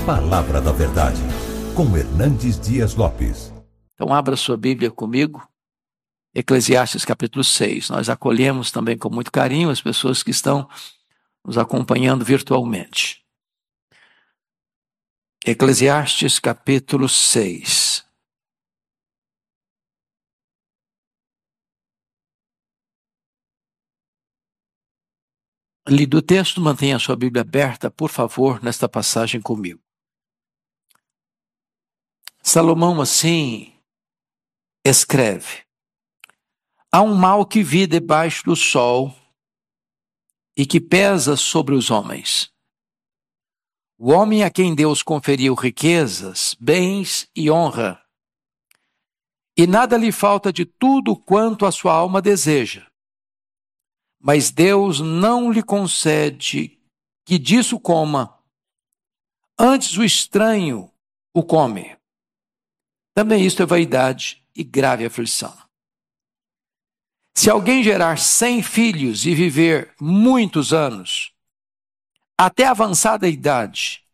Palavra da Verdade, com Hernandes Dias Lopes. Então abra sua Bíblia comigo, Eclesiastes capítulo 6. Nós acolhemos também com muito carinho as pessoas que estão nos acompanhando virtualmente. Eclesiastes capítulo 6. Lido o texto, mantenha a sua Bíblia aberta, por favor, nesta passagem comigo. Salomão, assim, escreve: há um mal que vi debaixo do sol e que pesa sobre os homens. O homem a quem Deus conferiu riquezas, bens e honra, e nada lhe falta de tudo quanto a sua alma deseja. Mas Deus não lhe concede que disso coma, antes o estranho o come. Também isto é vaidade e grave aflição. Se alguém gerar 100 filhos e viver muitos anos, até avançada idade,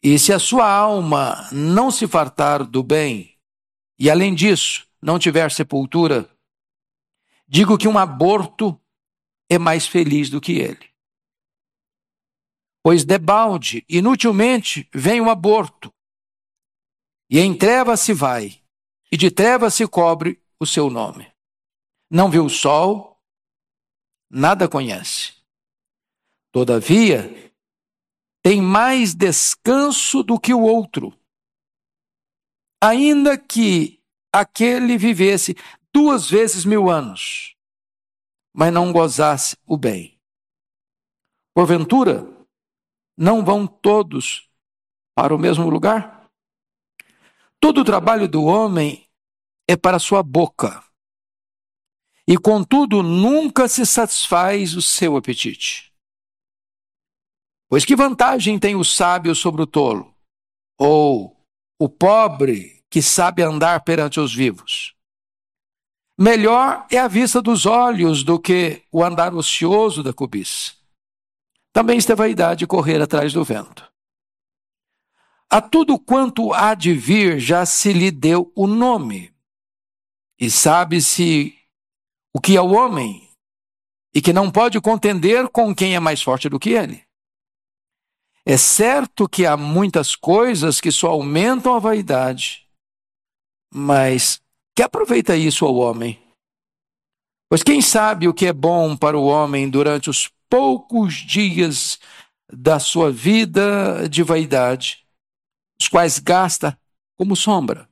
e se a sua alma não se fartar do bem, e além disso não tiver sepultura, digo que um aborto é mais feliz do que ele. Pois debalde, inutilmente, vem o aborto, e em trevas se vai, e de trevas se cobre o seu nome. Não viu o sol, nada conhece. Todavia, tem mais descanso do que o outro, ainda que aquele vivesse 2 vezes 1000 anos, mas não gozasse o bem. Porventura, não vão todos para o mesmo lugar? Todo o trabalho do homem é para sua boca, e contudo nunca se satisfaz o seu apetite. Pois que vantagem tem o sábio sobre o tolo, ou o pobre que sabe andar perante os vivos? Melhor é a vista dos olhos do que o andar ocioso da cobiça. Também isto é vaidade, correr atrás do vento. A tudo quanto há de vir já se lhe deu o nome, e sabe-se o que é o homem, e que não pode contender com quem é mais forte do que ele. É certo que há muitas coisas que só aumentam a vaidade, mas que aproveita isso ao homem? Pois quem sabe o que é bom para o homem durante os poucos dias da sua vida de vaidade, os quais gasta como sombra?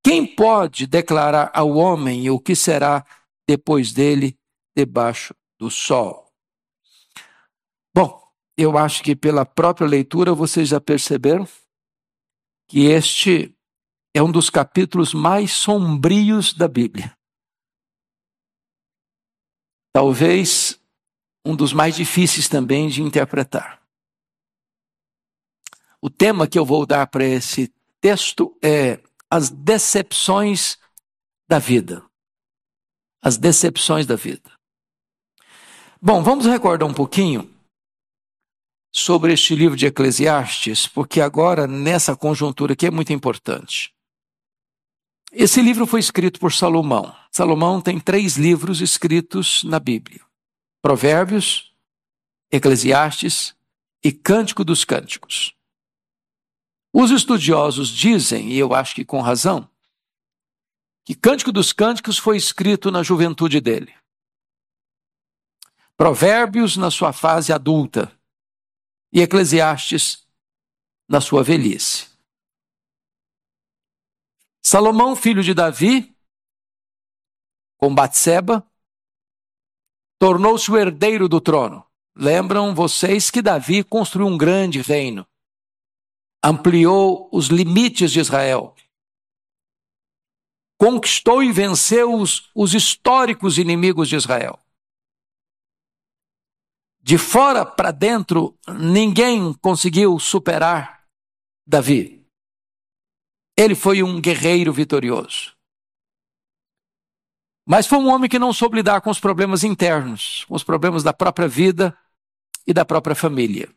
Quem pode declarar ao homem o que será depois dele debaixo do sol? Bom, eu acho que pela própria leitura vocês já perceberam que este é um dos capítulos mais sombrios da Bíblia. Talvez um dos mais difíceis também de interpretar. O tema que eu vou dar para esse texto é as decepções da vida. As decepções da vida. Bom, vamos recordar um pouquinho sobre este livro de Eclesiastes, porque agora, nessa conjuntura aqui, é muito importante. Esse livro foi escrito por Salomão. Salomão tem 3 livros escritos na Bíblia: Provérbios, Eclesiastes e Cântico dos Cânticos. Os estudiosos dizem, e eu acho que com razão, que Cântico dos Cânticos foi escrito na juventude dele. Provérbios na sua fase adulta e Eclesiastes na sua velhice. Salomão, filho de Davi, com Batseba, tornou-se o herdeiro do trono. Lembram vocês que Davi construiu um grande reino, ampliou os limites de Israel, conquistou e venceu os históricos inimigos de Israel. De fora para dentro, ninguém conseguiu superar Davi. Ele foi um guerreiro vitorioso. Mas foi um homem que não soube lidar com os problemas internos, com os problemas da própria vida e da própria família.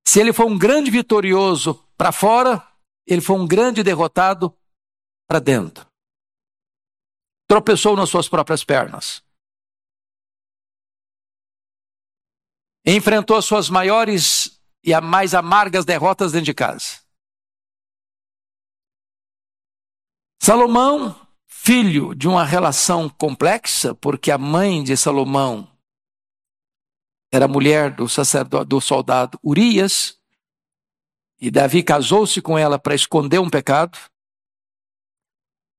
Se ele foi um grande vitorioso para fora, ele foi um grande derrotado para dentro. Tropeçou nas suas próprias pernas. Enfrentou as suas maiores e as mais amargas derrotas dentro de casa. Salomão, filho de uma relação complexa, porque a mãe de Salomão era mulher do soldado Urias, e Davi casou-se com ela para esconder um pecado.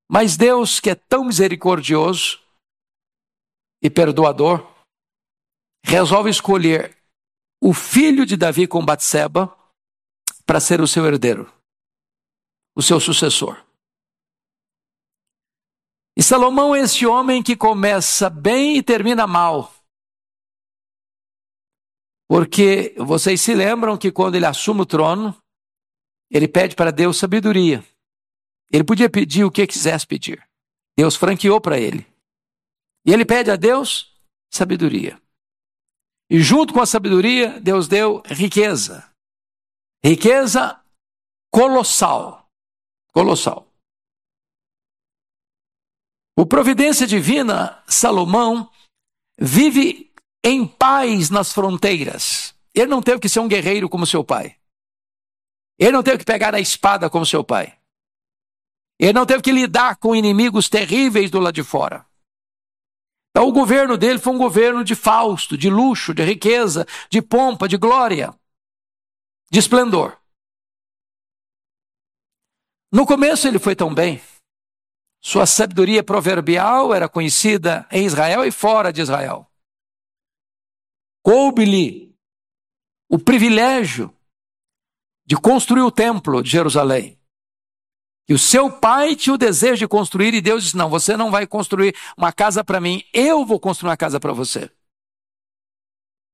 Mas Deus, que é tão misericordioso e perdoador, resolve escolher o filho de Davi com Batseba para ser o seu herdeiro, o seu sucessor. E Salomão é esse homem que começa bem e termina mal. Porque vocês se lembram que quando ele assume o trono, ele pede para Deus sabedoria. Ele podia pedir o que quisesse pedir. Deus franqueou para ele. E ele pede a Deus sabedoria. E junto com a sabedoria, Deus deu riqueza. Riqueza colossal. Colossal. Por providência divina, Salomão vive em paz nas fronteiras. Ele não teve que ser um guerreiro como seu pai. Ele não teve que pegar a espada como seu pai. Ele não teve que lidar com inimigos terríveis do lado de fora. Então o governo dele foi um governo de fausto, de luxo, de riqueza, de pompa, de glória, de esplendor. No começo ele foi tão bem. Sua sabedoria proverbial era conhecida em Israel e fora de Israel. Coube-lhe o privilégio de construir o templo de Jerusalém. E o seu pai tinha o desejo de construir, e Deus disse, não, você não vai construir uma casa para mim, eu vou construir uma casa para você.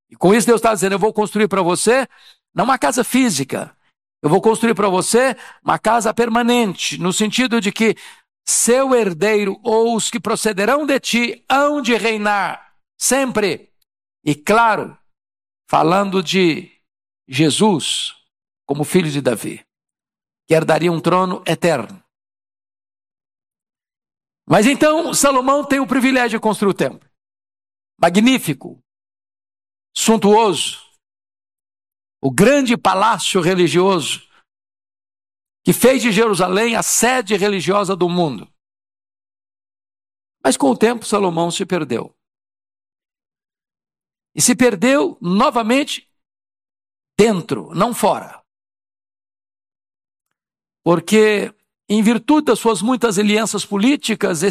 E com isso Deus está dizendo, eu vou construir para você, não uma casa física, eu vou construir para você uma casa permanente, no sentido de que seu herdeiro ou os que procederão de ti hão de reinar sempre. E claro, falando de Jesus como filho de Davi, que herdaria um trono eterno. Mas então Salomão tem o privilégio de construir o templo. Magnífico, suntuoso, o grande palácio religioso que fez de Jerusalém a sede religiosa do mundo. Mas com o tempo Salomão se perdeu. E se perdeu novamente dentro, não fora. Porque, em virtude das suas muitas alianças políticas,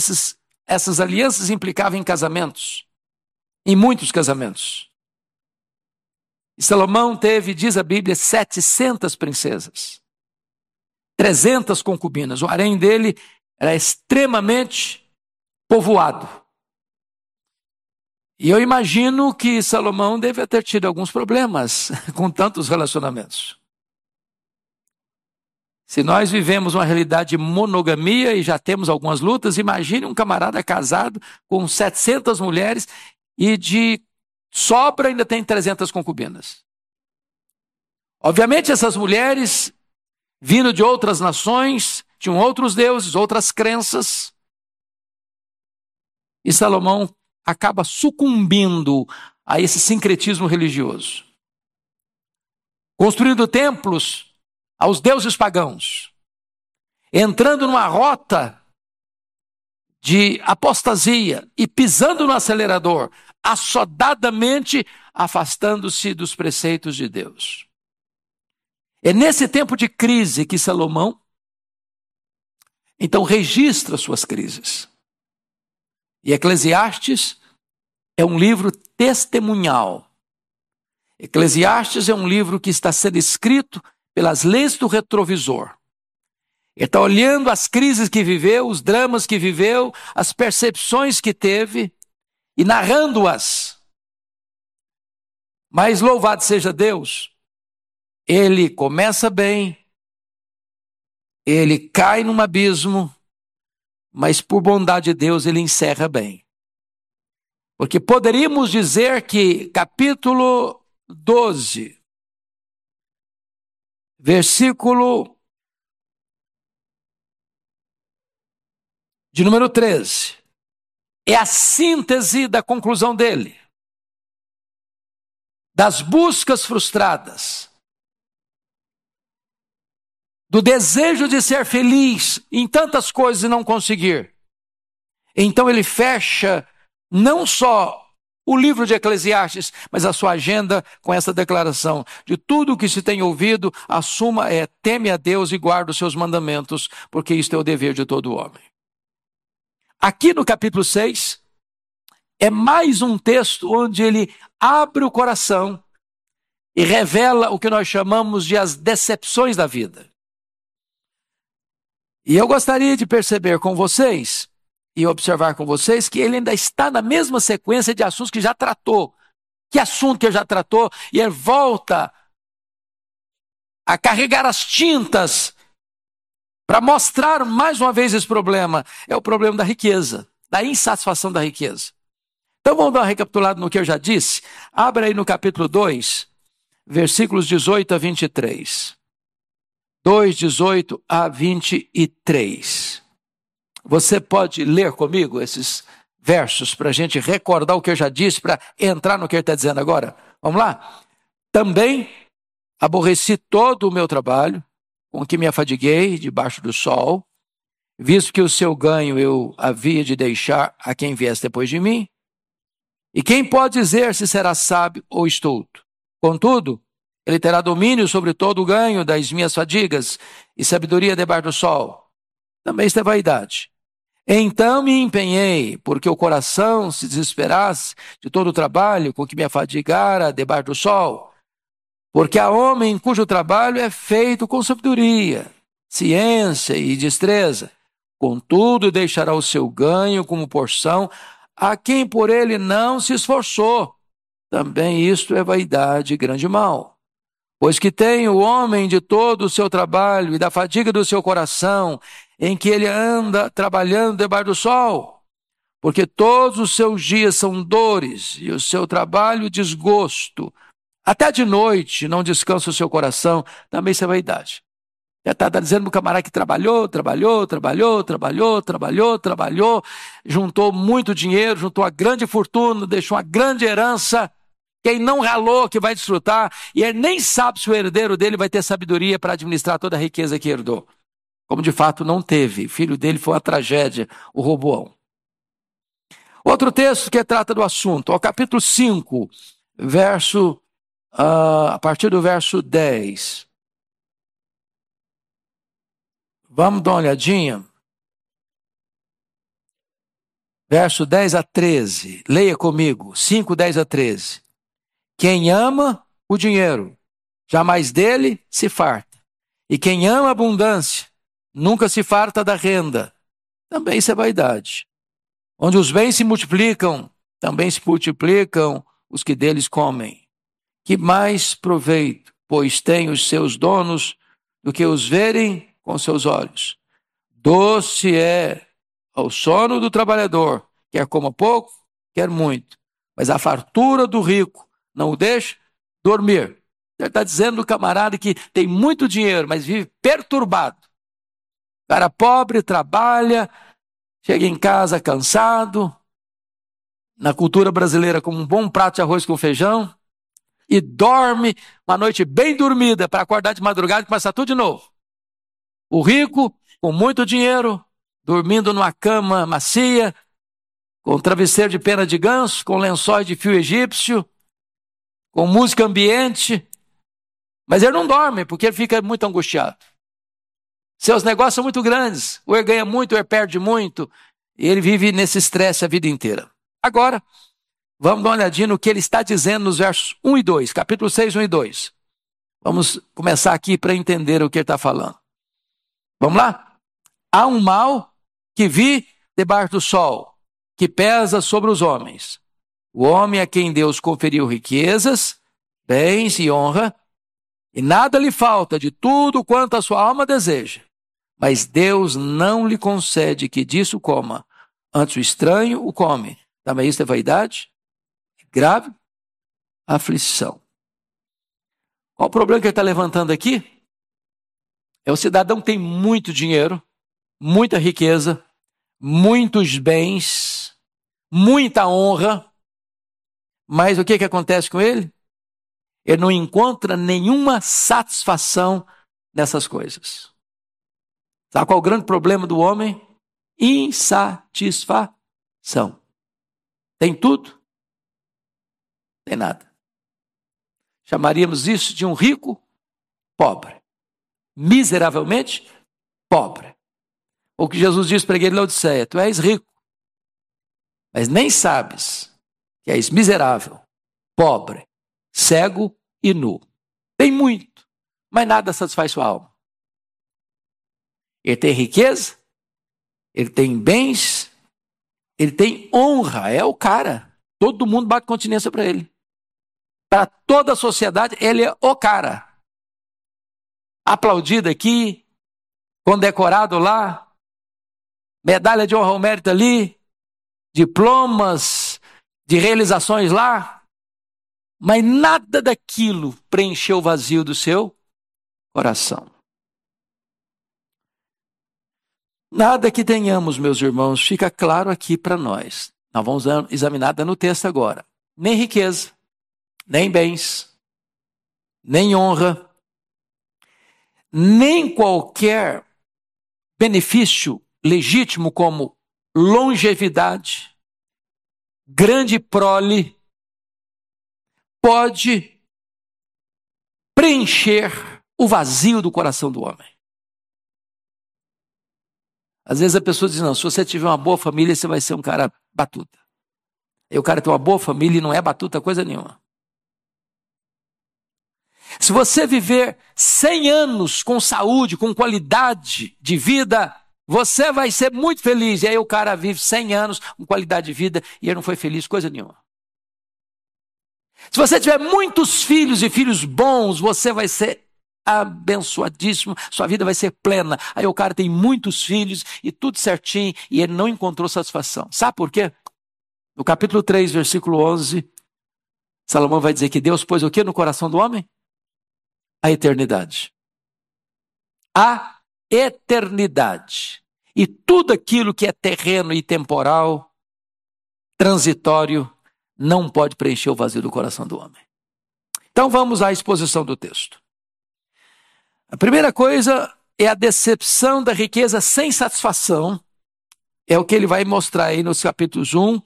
essas alianças implicavam em casamentos, em muitos casamentos. E Salomão teve, diz a Bíblia, 700 princesas, 300 concubinas. O harém dele era extremamente povoado. E eu imagino que Salomão deve ter tido alguns problemas com tantos relacionamentos. Se nós vivemos uma realidade de monogamia e já temos algumas lutas, imagine um camarada casado com 700 mulheres e de sobra ainda tem 300 concubinas. Obviamente essas mulheres, vindo de outras nações, tinham outros deuses, outras crenças. E Salomão acaba sucumbindo a esse sincretismo religioso, construindo templos aos deuses pagãos, entrando numa rota de apostasia e pisando no acelerador, assodadamente afastando-se dos preceitos de Deus. É nesse tempo de crise que Salomão, então, registra suas crises. E Eclesiastes é um livro testemunhal. Eclesiastes é um livro que está sendo escrito pelas lentes do retrovisor. Ele está olhando as crises que viveu, os dramas que viveu, as percepções que teve e narrando-as. Mas louvado seja Deus, ele começa bem, ele cai num abismo, mas por bondade de Deus ele encerra bem. Porque poderíamos dizer que capítulo 12 versículo de número 13. É a síntese da conclusão dele. Das buscas frustradas. Do desejo de ser feliz em tantas coisas e não conseguir. Então ele fecha não só o livro de Eclesiastes, mas a sua agenda com essa declaração: de tudo o que se tem ouvido, a suma é: teme a Deus e guarda os seus mandamentos, porque isto é o dever de todo homem. Aqui no capítulo 6, é mais um texto onde ele abre o coração e revela o que nós chamamos de as decepções da vida. E eu gostaria de perceber com vocês e observar com vocês que ele ainda está na mesma sequência de assuntos que já tratou. Que assunto que ele já tratou? E ele volta a carregar as tintas para mostrar mais uma vez esse problema. É o problema da riqueza, da insatisfação da riqueza. Então vamos dar uma recapitulada no que eu já disse. Abra aí no capítulo 2, versículos 18 a 23. 2, 18 a 23. Você pode ler comigo esses versos para a gente recordar o que eu já disse, para entrar no que ele está dizendo agora? Vamos lá? Também aborreci todo o meu trabalho, com que me afadiguei debaixo do sol, visto que o seu ganho eu havia de deixar a quem viesse depois de mim. E quem pode dizer se será sábio ou estulto? Contudo, ele terá domínio sobre todo o ganho das minhas fadigas e sabedoria debaixo do sol. Também isto é vaidade. Então me empenhei, porque o coração se desesperasse de todo o trabalho com que me afadigara debaixo do sol. Porque há homem cujo trabalho é feito com sabedoria, ciência e destreza. Contudo, deixará o seu ganho como porção a quem por ele não se esforçou. Também isto é vaidade e grande mal. Pois que tem o homem de todo o seu trabalho e da fadiga do seu coração, em que ele anda trabalhando debaixo do sol, porque todos os seus dias são dores e o seu trabalho desgosto. Até de noite não descansa o seu coração, também isso é vaidade. Já está dizendo para o camarada que trabalhou, juntou muito dinheiro, juntou uma grande fortuna, deixou uma grande herança. Quem não ralou que vai desfrutar, e ele nem sabe se o herdeiro dele vai ter sabedoria para administrar toda a riqueza que herdou. Como de fato não teve. O filho dele foi uma tragédia, o Roboão. Outro texto que trata do assunto, ao capítulo 5, a partir do verso 10. Vamos dar uma olhadinha. Verso 10 a 13. Leia comigo. 5, 10 a 13. Quem ama o dinheiro, jamais dele se farta. E quem ama a abundância, nunca se farta da renda. Também isso é vaidade. Onde os bens se multiplicam, também se multiplicam os que deles comem. Que mais proveito, pois tem os seus donos, do que os verem com seus olhos. Doce é ao sono do trabalhador, quer coma pouco, quer muito. Mas a fartura do rico não o deixa dormir. Ele está dizendo do camarada que tem muito dinheiro, mas vive perturbado. O cara pobre, trabalha, chega em casa cansado, na cultura brasileira como um bom prato de arroz com feijão, e dorme uma noite bem dormida para acordar de madrugada e começar tudo de novo. O rico, com muito dinheiro, dormindo numa cama macia, com travesseiro de pena de ganso, com lençóis de fio egípcio, com música ambiente, mas ele não dorme porque ele fica muito angustiado. Seus negócios são muito grandes, ou ele ganha muito, ou ele perde muito, e ele vive nesse estresse a vida inteira. Agora, vamos dar uma olhadinha no que ele está dizendo nos versos 1 e 2, capítulo 6, 1 e 2. Vamos começar aqui para entender o que ele está falando. Vamos lá? Há um mal que vi debaixo do sol, que pesa sobre os homens. O homem a quem Deus conferiu riquezas, bens e honra, e nada lhe falta de tudo quanto a sua alma deseja. Mas Deus não lhe concede que disso coma. Antes o estranho o come. Também isso é vaidade? Grave aflição. Qual o problema que ele está levantando aqui? É o cidadão que tem muito dinheiro, muita riqueza, muitos bens, muita honra, mas o que acontece com ele? Ele não encontra nenhuma satisfação nessas coisas. Sabe qual é o grande problema do homem? Insatisfação. Tem tudo, tem nada. Chamaríamos isso de um rico pobre. Miseravelmente pobre. O que Jesus disse para a igreja de Laodiceia: tu és rico, mas nem sabes que és miserável, pobre, cego e nu. Tem muito, mas nada satisfaz sua alma. Ele tem riqueza, ele tem bens, ele tem honra, é o cara. Todo mundo bate continência para ele. Para toda a sociedade, ele é o cara. Aplaudido aqui, condecorado lá, medalha de honra ao mérito ali, diplomas de realizações lá, mas nada daquilo preencheu o vazio do seu coração. Nada que tenhamos, meus irmãos, fica claro aqui para nós. Nós vamos examinar no texto agora. Nem riqueza, nem bens, nem honra, nem qualquer benefício legítimo como longevidade, grande prole, pode preencher o vazio do coração do homem. Às vezes a pessoa diz: não, se você tiver uma boa família, você vai ser um cara batuta. E o cara tem uma boa família e não é batuta coisa nenhuma. Se você viver 100 anos com saúde, com qualidade de vida, você vai ser muito feliz. E aí o cara vive 100 anos com qualidade de vida e ele não foi feliz coisa nenhuma. Se você tiver muitos filhos e filhos bons, você vai ser abençoadíssimo, sua vida vai ser plena. Aí o cara tem muitos filhos e tudo certinho e ele não encontrou satisfação. Sabe por quê? No capítulo 3, versículo 11, Salomão vai dizer que Deus pôs o que no coração do homem? A eternidade. A eternidade. E tudo aquilo que é terreno e temporal, transitório, não pode preencher o vazio do coração do homem. Então vamos à exposição do texto. A primeira coisa é a decepção da riqueza sem satisfação. É o que ele vai mostrar aí nos capítulos 1,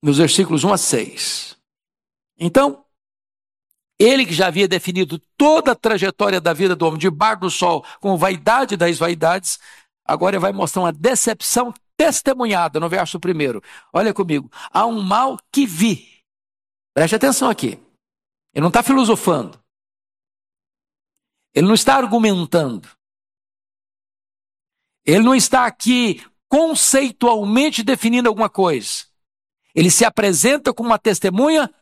nos versículos 1 a 6. Então, ele que já havia definido toda a trajetória da vida do homem debaixo do sol com vaidade das vaidades, agora ele vai mostrar uma decepção testemunhada no verso 1. Olha comigo. Há um mal que vi. Preste atenção aqui. Ele não está filosofando. Ele não está argumentando. Ele não está aqui conceitualmente definindo alguma coisa. Ele se apresenta como uma testemunha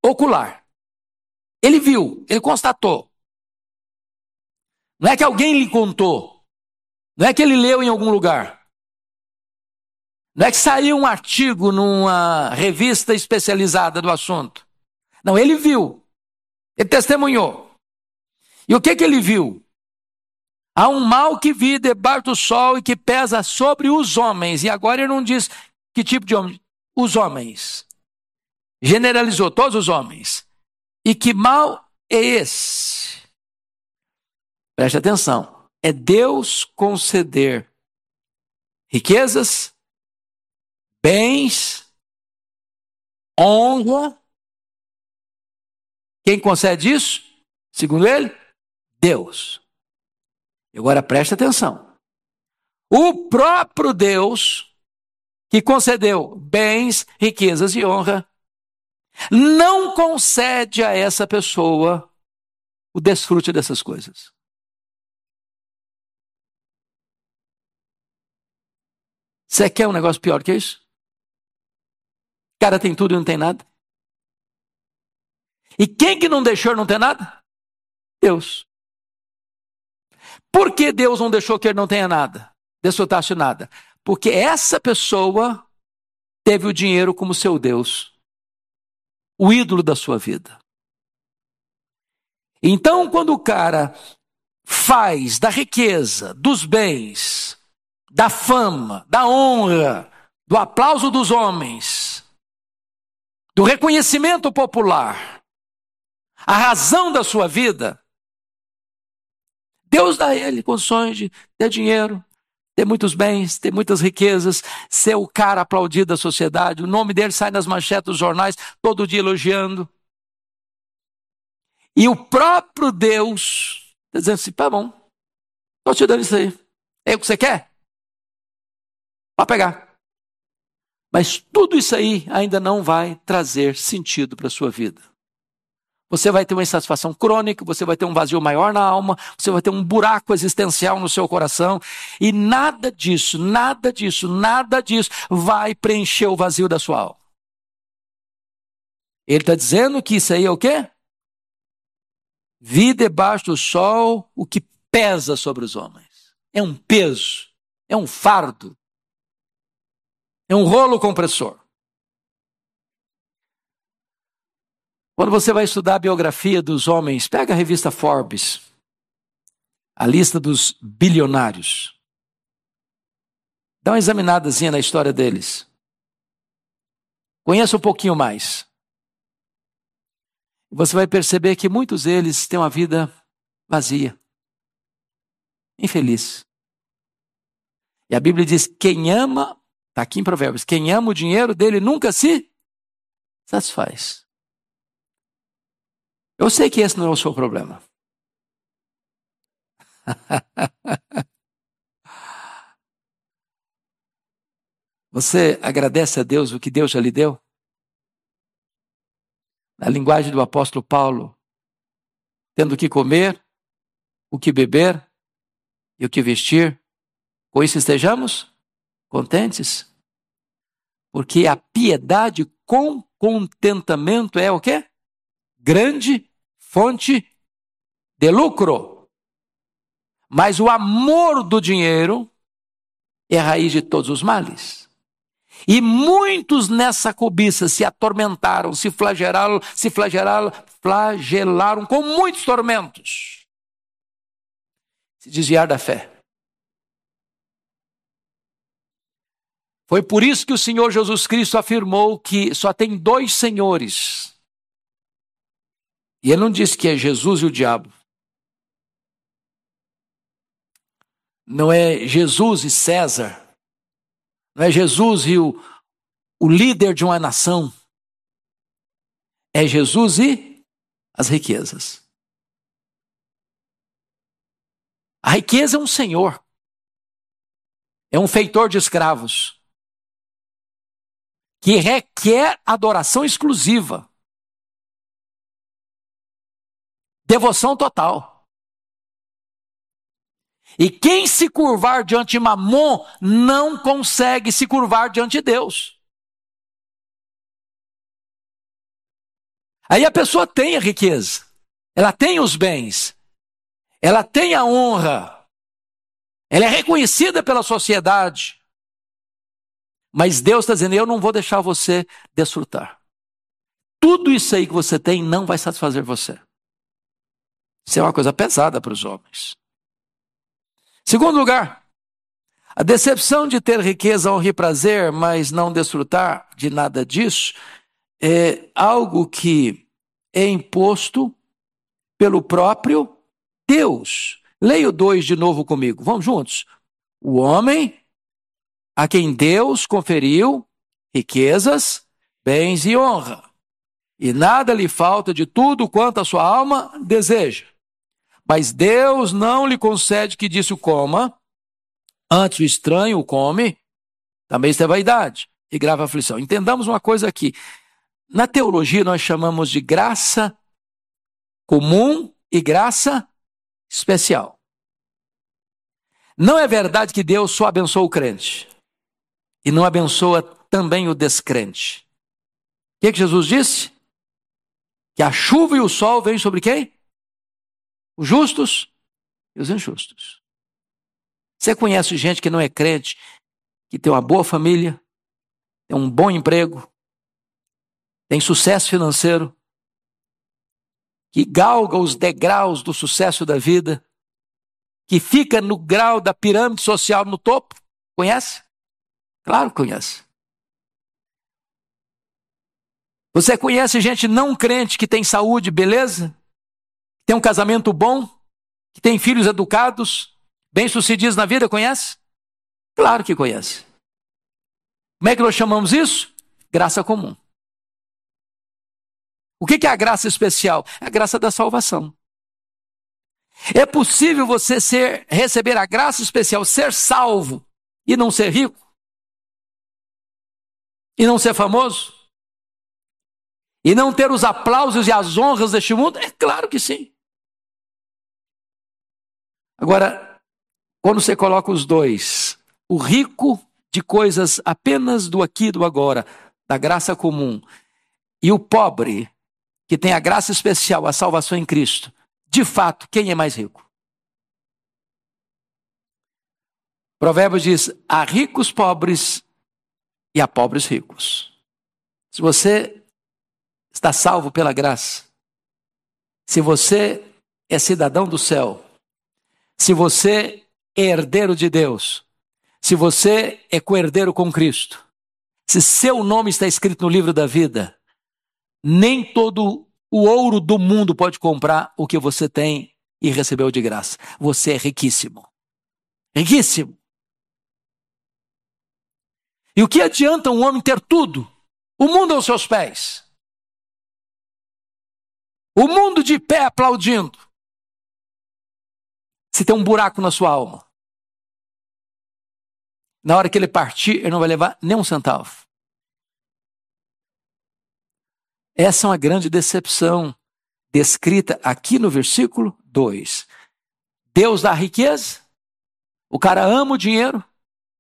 ocular. Ele viu, ele constatou. Não é que alguém lhe contou. Não é que ele leu em algum lugar. Não é que saiu um artigo numa revista especializada do assunto. Não, ele viu. Ele testemunhou. E o que ele viu? Há um mal que vi debaixo do sol e que pesa sobre os homens. E agora ele não diz que tipo de homem. Os homens. Generalizou todos os homens. E que mal é esse? Preste atenção. É Deus conceder riquezas, bens, honra. Quem concede isso? Segundo ele, Deus. Agora preste atenção. O próprio Deus que concedeu bens, riquezas e honra não concede a essa pessoa o desfrute dessas coisas. Você quer um negócio pior que isso? O cara tem tudo e não tem nada. E quem que não deixou não ter nada? Deus. Por que Deus não deixou que ele não tenha nada? Desfrutasse nada? Porque essa pessoa teve o dinheiro como seu Deus. O ídolo da sua vida. Então, quando o cara faz da riqueza, dos bens, da fama, da honra, do aplauso dos homens, do reconhecimento popular, a razão da sua vida, Deus dá a ele condições de ter dinheiro, ter muitos bens, ter muitas riquezas, ser o cara aplaudido da sociedade, o nome dele sai nas manchetes dos jornais, todo dia elogiando. E o próprio Deus está dizendo assim, tá bom, estou te dando isso aí. É o que você quer? Pode pegar. Mas tudo isso aí ainda não vai trazer sentido para a sua vida. Você vai ter uma insatisfação crônica, você vai ter um vazio maior na alma, você vai ter um buraco existencial no seu coração, e nada disso vai preencher o vazio da sua alma. Ele está dizendo que isso aí é o quê? Vi debaixo do sol o que pesa sobre os homens. É um peso, é um fardo, é um rolo compressor. Quando você vai estudar a biografia dos homens, pega a revista Forbes, a lista dos bilionários. Dá uma examinadazinha na história deles. Conheça um pouquinho mais. Você vai perceber que muitos deles têm uma vida vazia, infeliz. E a Bíblia diz, quem ama, está aqui em Provérbios, quem ama o dinheiro dele nunca se satisfaz. Eu sei que esse não é o seu problema. Você agradece a Deus o que Deus já lhe deu? Na linguagem do apóstolo Paulo, tendo o que comer, o que beber e o que vestir, com isso estejamos contentes? Porque a piedade com contentamento é o quê? Grande fonte de lucro. Mas o amor do dinheiro é a raiz de todos os males. E muitos nessa cobiça se atormentaram, se flagelaram com muitos tormentos. Se desviar da fé. Foi por isso que o Senhor Jesus Cristo afirmou que só tem dois senhores. E ele não disse que é Jesus e o diabo. Não é Jesus e César. Não é Jesus e o líder de uma nação. É Jesus e as riquezas. A riqueza é um senhor. É um feitor de escravos. Que requer adoração exclusiva. Devoção total. E quem se curvar diante de Mamon não consegue se curvar diante de Deus. Aí a pessoa tem a riqueza, ela tem os bens, ela tem a honra, ela é reconhecida pela sociedade. Mas Deus está dizendo, eu não vou deixar você desfrutar. Tudo isso aí que você tem não vai satisfazer você. Isso é uma coisa pesada para os homens. Segundo lugar, a decepção de ter riqueza, honra e prazer, mas não desfrutar de nada disso, é algo que é imposto pelo próprio Deus. Leia o 2 de novo comigo, vamos juntos. O homem a quem Deus conferiu riquezas, bens e honra, e nada lhe falta de tudo quanto a sua alma deseja. Mas Deus não lhe concede que disso coma, antes o estranho o come, também isso é vaidade e grave aflição. Entendamos uma coisa aqui. Na teologia nós chamamos de graça comum e graça especial. Não é verdade que Deus só abençoa o crente e não abençoa também o descrente. O que Jesus disse? Que a chuva e o sol vêm sobre quem? Os justos e os injustos. Você conhece gente que não é crente, que tem uma boa família, tem um bom emprego, tem sucesso financeiro, que galga os degraus do sucesso da vida, que fica no grau da pirâmide social no topo? Conhece? Claro que conhece. Você conhece gente não crente que tem saúde, beleza? Tem um casamento bom? Que tem filhos educados, bem-sucedidos na vida? Conhece? Claro que conhece. Como é que nós chamamos isso? Graça comum. O que é a graça especial? É a graça da salvação. É possível você receber a graça especial, ser salvo e não ser rico? E não ser famoso? E não ter os aplausos e as honras deste mundo? É claro que sim. Agora, quando você coloca os dois, o rico de coisas apenas do aqui e do agora, da graça comum, e o pobre, que tem a graça especial, a salvação em Cristo, de fato, quem é mais rico? Provérbios diz, há ricos pobres e há pobres ricos. Se você está salvo pela graça, se você é cidadão do céu, se você é herdeiro de Deus, se você é co-herdeiro com Cristo, se seu nome está escrito no livro da vida, nem todo o ouro do mundo pode comprar o que você tem e recebeu de graça. Você é riquíssimo. Riquíssimo. E o que adianta um homem ter tudo? O mundo aos seus pés. O mundo de pé aplaudindo. Se tem um buraco na sua alma. Na hora que ele partir, ele não vai levar nem um centavo. Essa é uma grande decepção descrita aqui no versículo 2. Deus dá riqueza, o cara ama o dinheiro,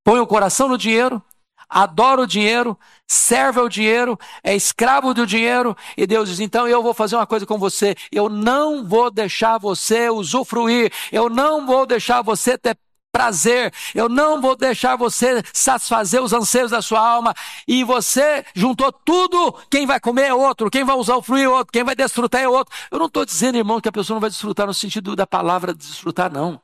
põe o coração no dinheiro, adora o dinheiro, serve ao dinheiro, é escravo do dinheiro, e Deus diz, então eu vou fazer uma coisa com você, eu não vou deixar você usufruir, eu não vou deixar você ter prazer, eu não vou deixar você satisfazer os anseios da sua alma, e você juntou tudo, quem vai comer é outro, quem vai usufruir é outro, quem vai desfrutar é outro. Eu não estou dizendo, irmão, que a pessoa não vai desfrutar no sentido da palavra desfrutar, não.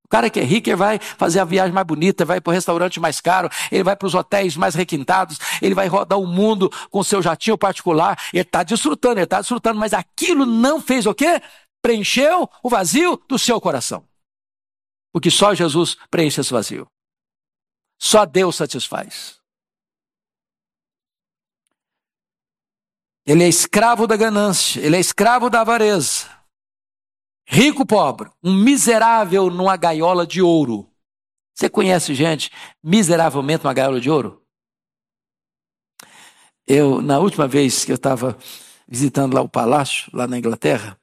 O cara que é rico, ele vai fazer a viagem mais bonita, vai para o restaurante mais caro, ele vai para os hotéis mais requintados, ele vai rodar o mundo com seu jatinho particular, ele está desfrutando, mas aquilo não fez o quê? Preencheu o vazio do seu coração. Porque só Jesus preenche esse vazio. Só Deus satisfaz. Ele é escravo da ganância, ele é escravo da avareza. Rico, pobre, um miserável numa gaiola de ouro. Você conhece gente miseravelmente numa gaiola de ouro? Na última vez que eu estava visitando lá o palácio, lá na Inglaterra,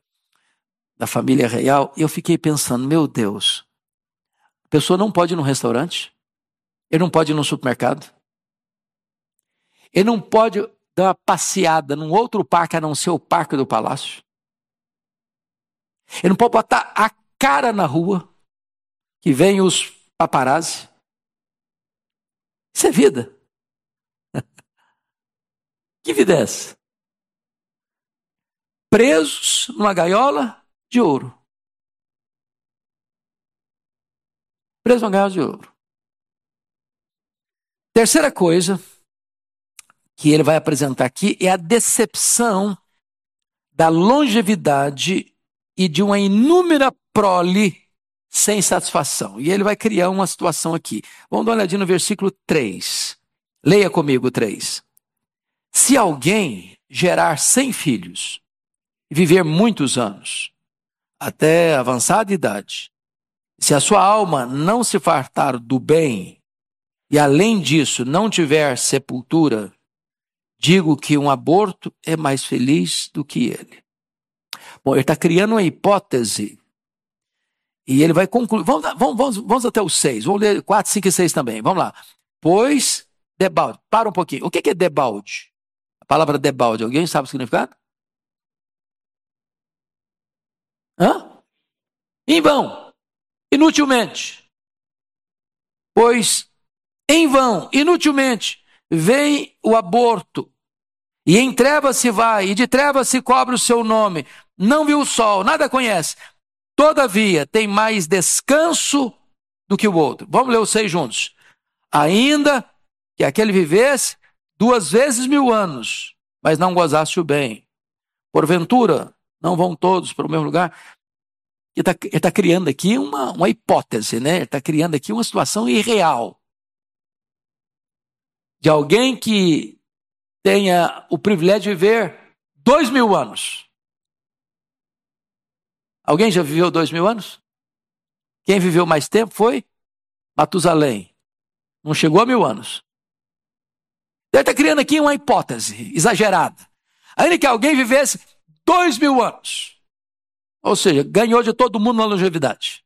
da família real, eu fiquei pensando, meu Deus, a pessoa não pode ir num restaurante, ele não pode ir num supermercado, ele não pode dar uma passeada num outro parque a não ser o parque do palácio. Ele não pode botar a cara na rua, que vem os paparazzi. Isso é vida. Que vida é essa? Presos numa gaiola de ouro. Presos numa gaiola de ouro. Terceira coisa que ele vai apresentar aqui é a decepção da longevidade e de uma inúmera prole sem satisfação. E ele vai criar uma situação aqui. Vamos dar uma olhadinha no versículo 3. Leia comigo 3. Se alguém gerar 100 filhos e viver muitos anos, até avançada idade, se a sua alma não se fartar do bem e além disso não tiver sepultura, digo que um aborto é mais feliz do que ele. Bom, ele está criando uma hipótese e ele vai concluir. Vamos até o 6. Vamos ler 4, 5 e 6 também. Vamos lá. Pois, debalde. Para um pouquinho. O que é debalde? A palavra debalde, alguém sabe o significado? Em vão. Inutilmente. Pois, em vão, inutilmente, vem o aborto. E em trevas se vai, e de trevas se cobre o seu nome. Não viu o sol, nada conhece. Todavia, tem mais descanso do que o outro. Vamos ler os 6 juntos. Ainda que aquele vivesse 2 vezes 1000 anos, mas não gozasse o bem. Porventura, não vão todos para o mesmo lugar? Ele está criando aqui uma hipótese, né? Ele está criando aqui uma situação irreal. De alguém que tenha o privilégio de viver 2000 anos. Alguém já viveu 2000 anos? Quem viveu mais tempo foi Matusalém. Não chegou a 1000 anos. Ele está criando aqui uma hipótese exagerada. Ainda que alguém vivesse 2000 anos. Ou seja, ganhou de todo mundo na longevidade.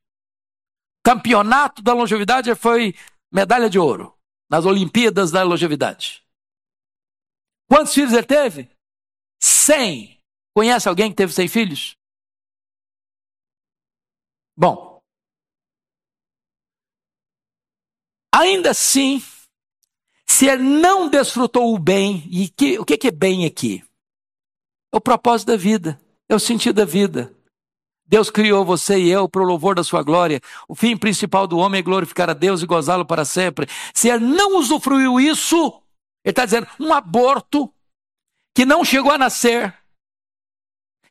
Campeonato da longevidade foi medalha de ouro. Nas Olimpíadas da longevidade. Quantos filhos ele teve? 100. Conhece alguém que teve 100 filhos? Bom. Ainda assim, se ele não desfrutou o bem, e o que é bem aqui? É o propósito da vida, é o sentido da vida. Deus criou você e eu para o louvor da sua glória. O fim principal do homem é glorificar a Deus e gozá-lo para sempre. Se ele não usufruiu isso, ele está dizendo, um aborto que não chegou a nascer,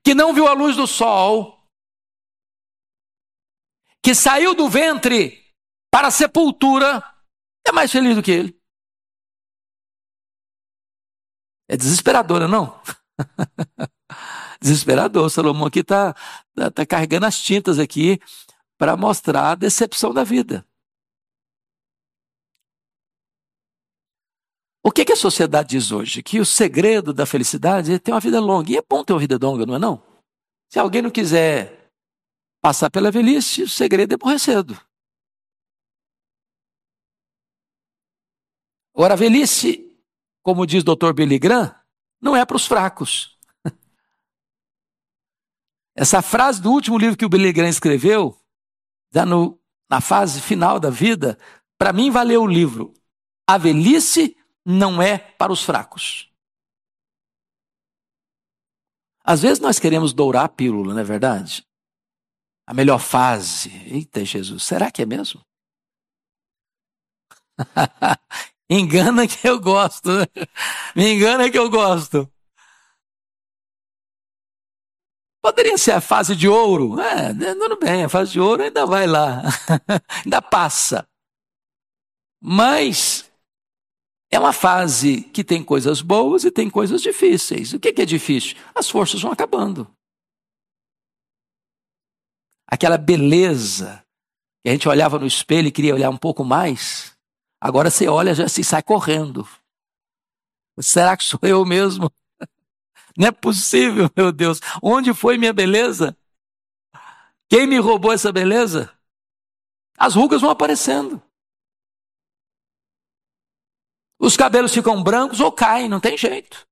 que não viu a luz do sol, que saiu do ventre para a sepultura, é mais feliz do que ele. É desesperadora, não? Desesperador. Salomão aqui está carregando as tintas aqui para mostrar a decepção da vida. O que a sociedade diz hoje? Que o segredo da felicidade é ter uma vida longa. E é bom ter uma vida longa, não é não? Se alguém não quiser passar pela velhice, o segredo é morrer cedo. Agora, a velhice, como diz o Dr. Billy Graham, não é para os fracos. Essa frase do último livro que o Billy Graham escreveu, já na fase final da vida, para mim valeu o livro. A velhice não é para os fracos. Às vezes nós queremos dourar a pílula, não é verdade? A melhor fase. Eita Jesus, será que é mesmo? Engana que eu gosto. Me engana que eu gosto. Poderia ser a fase de ouro. Tudo bem, a fase de ouro ainda vai lá. Ainda passa. Mas é uma fase que tem coisas boas e tem coisas difíceis. O que é difícil? As forças vão acabando. Aquela beleza que a gente olhava no espelho e queria olhar um pouco mais, agora você olha e já se sai correndo. Será que sou eu mesmo? Não é possível, meu Deus. Onde foi minha beleza? Quem me roubou essa beleza? As rugas vão aparecendo. Os cabelos ficam brancos ou caem, não tem jeito.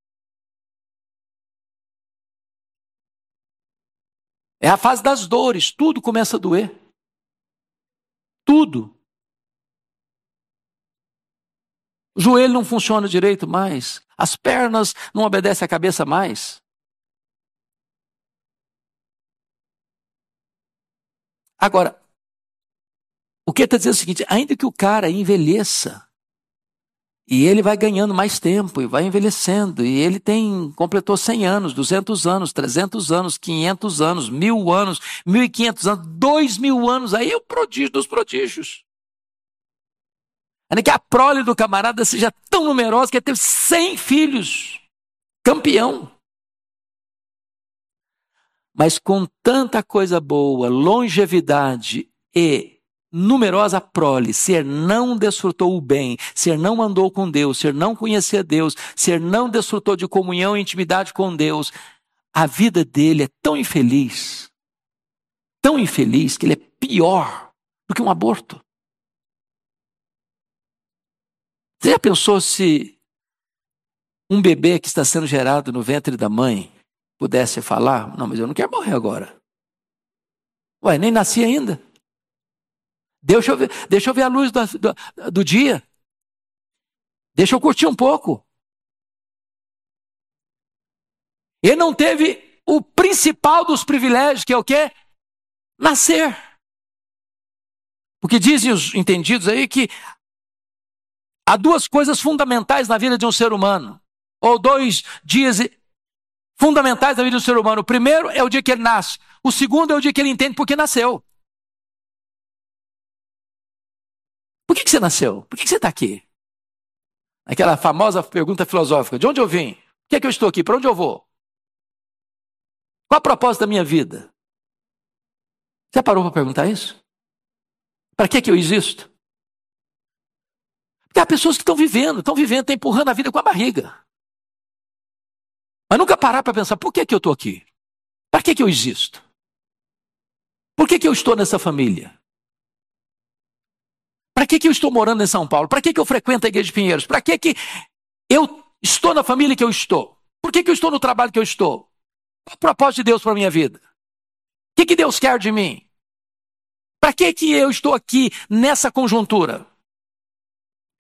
É a fase das dores, tudo começa a doer. Tudo. O joelho não funciona direito mais. As pernas não obedecem à cabeça mais. Agora, o que está dizendo é o seguinte, ainda que o cara envelheça, e ele vai ganhando mais tempo, e vai envelhecendo, e ele completou 100 anos, 200 anos, 300 anos, 500 anos, 1000 anos, 1500 anos, 2000 anos, aí é o prodígio dos prodígios. Ainda que a prole do camarada seja tão numerosa que ele teve 100 filhos, campeão. Mas com tanta coisa boa, longevidade e numerosa prole, se ele não desfrutou o bem, se ele não andou com Deus, se ele não conhecia Deus, se ele não desfrutou de comunhão e intimidade com Deus, a vida dele é tão infeliz que ele é pior do que um aborto. Você já pensou se um bebê que está sendo gerado no ventre da mãe pudesse falar, não, mas eu não quero morrer agora. Ué, nem nasci ainda. Deixa eu ver a luz do dia. Deixa eu curtir um pouco. Ele não teve o principal dos privilégios, que é o quê? Nascer. Porque dizem os entendidos aí que há duas coisas fundamentais na vida de um ser humano, ou 2 dias fundamentais na vida do ser humano. O primeiro é o dia que ele nasce. O segundo é o dia que ele entende por que nasceu. Por que você nasceu? Por que você está aqui? Aquela famosa pergunta filosófica: de onde eu vim? Por que eu estou aqui? Para onde eu vou? Qual a propósito da minha vida? Já parou para perguntar isso? Para que eu existo? Porque há pessoas que estão vivendo, estão empurrando a vida com a barriga. Mas nunca parar para pensar: por que eu estou aqui? Para que eu existo? Por que eu estou nessa família? Para que eu estou morando em São Paulo? Para que eu frequento a Igreja de Pinheiros? Para que eu estou na família que eu estou? Por que eu estou no trabalho que eu estou? Qual o propósito de Deus para a minha vida? O que Deus quer de mim? Para que eu estou aqui nessa conjuntura?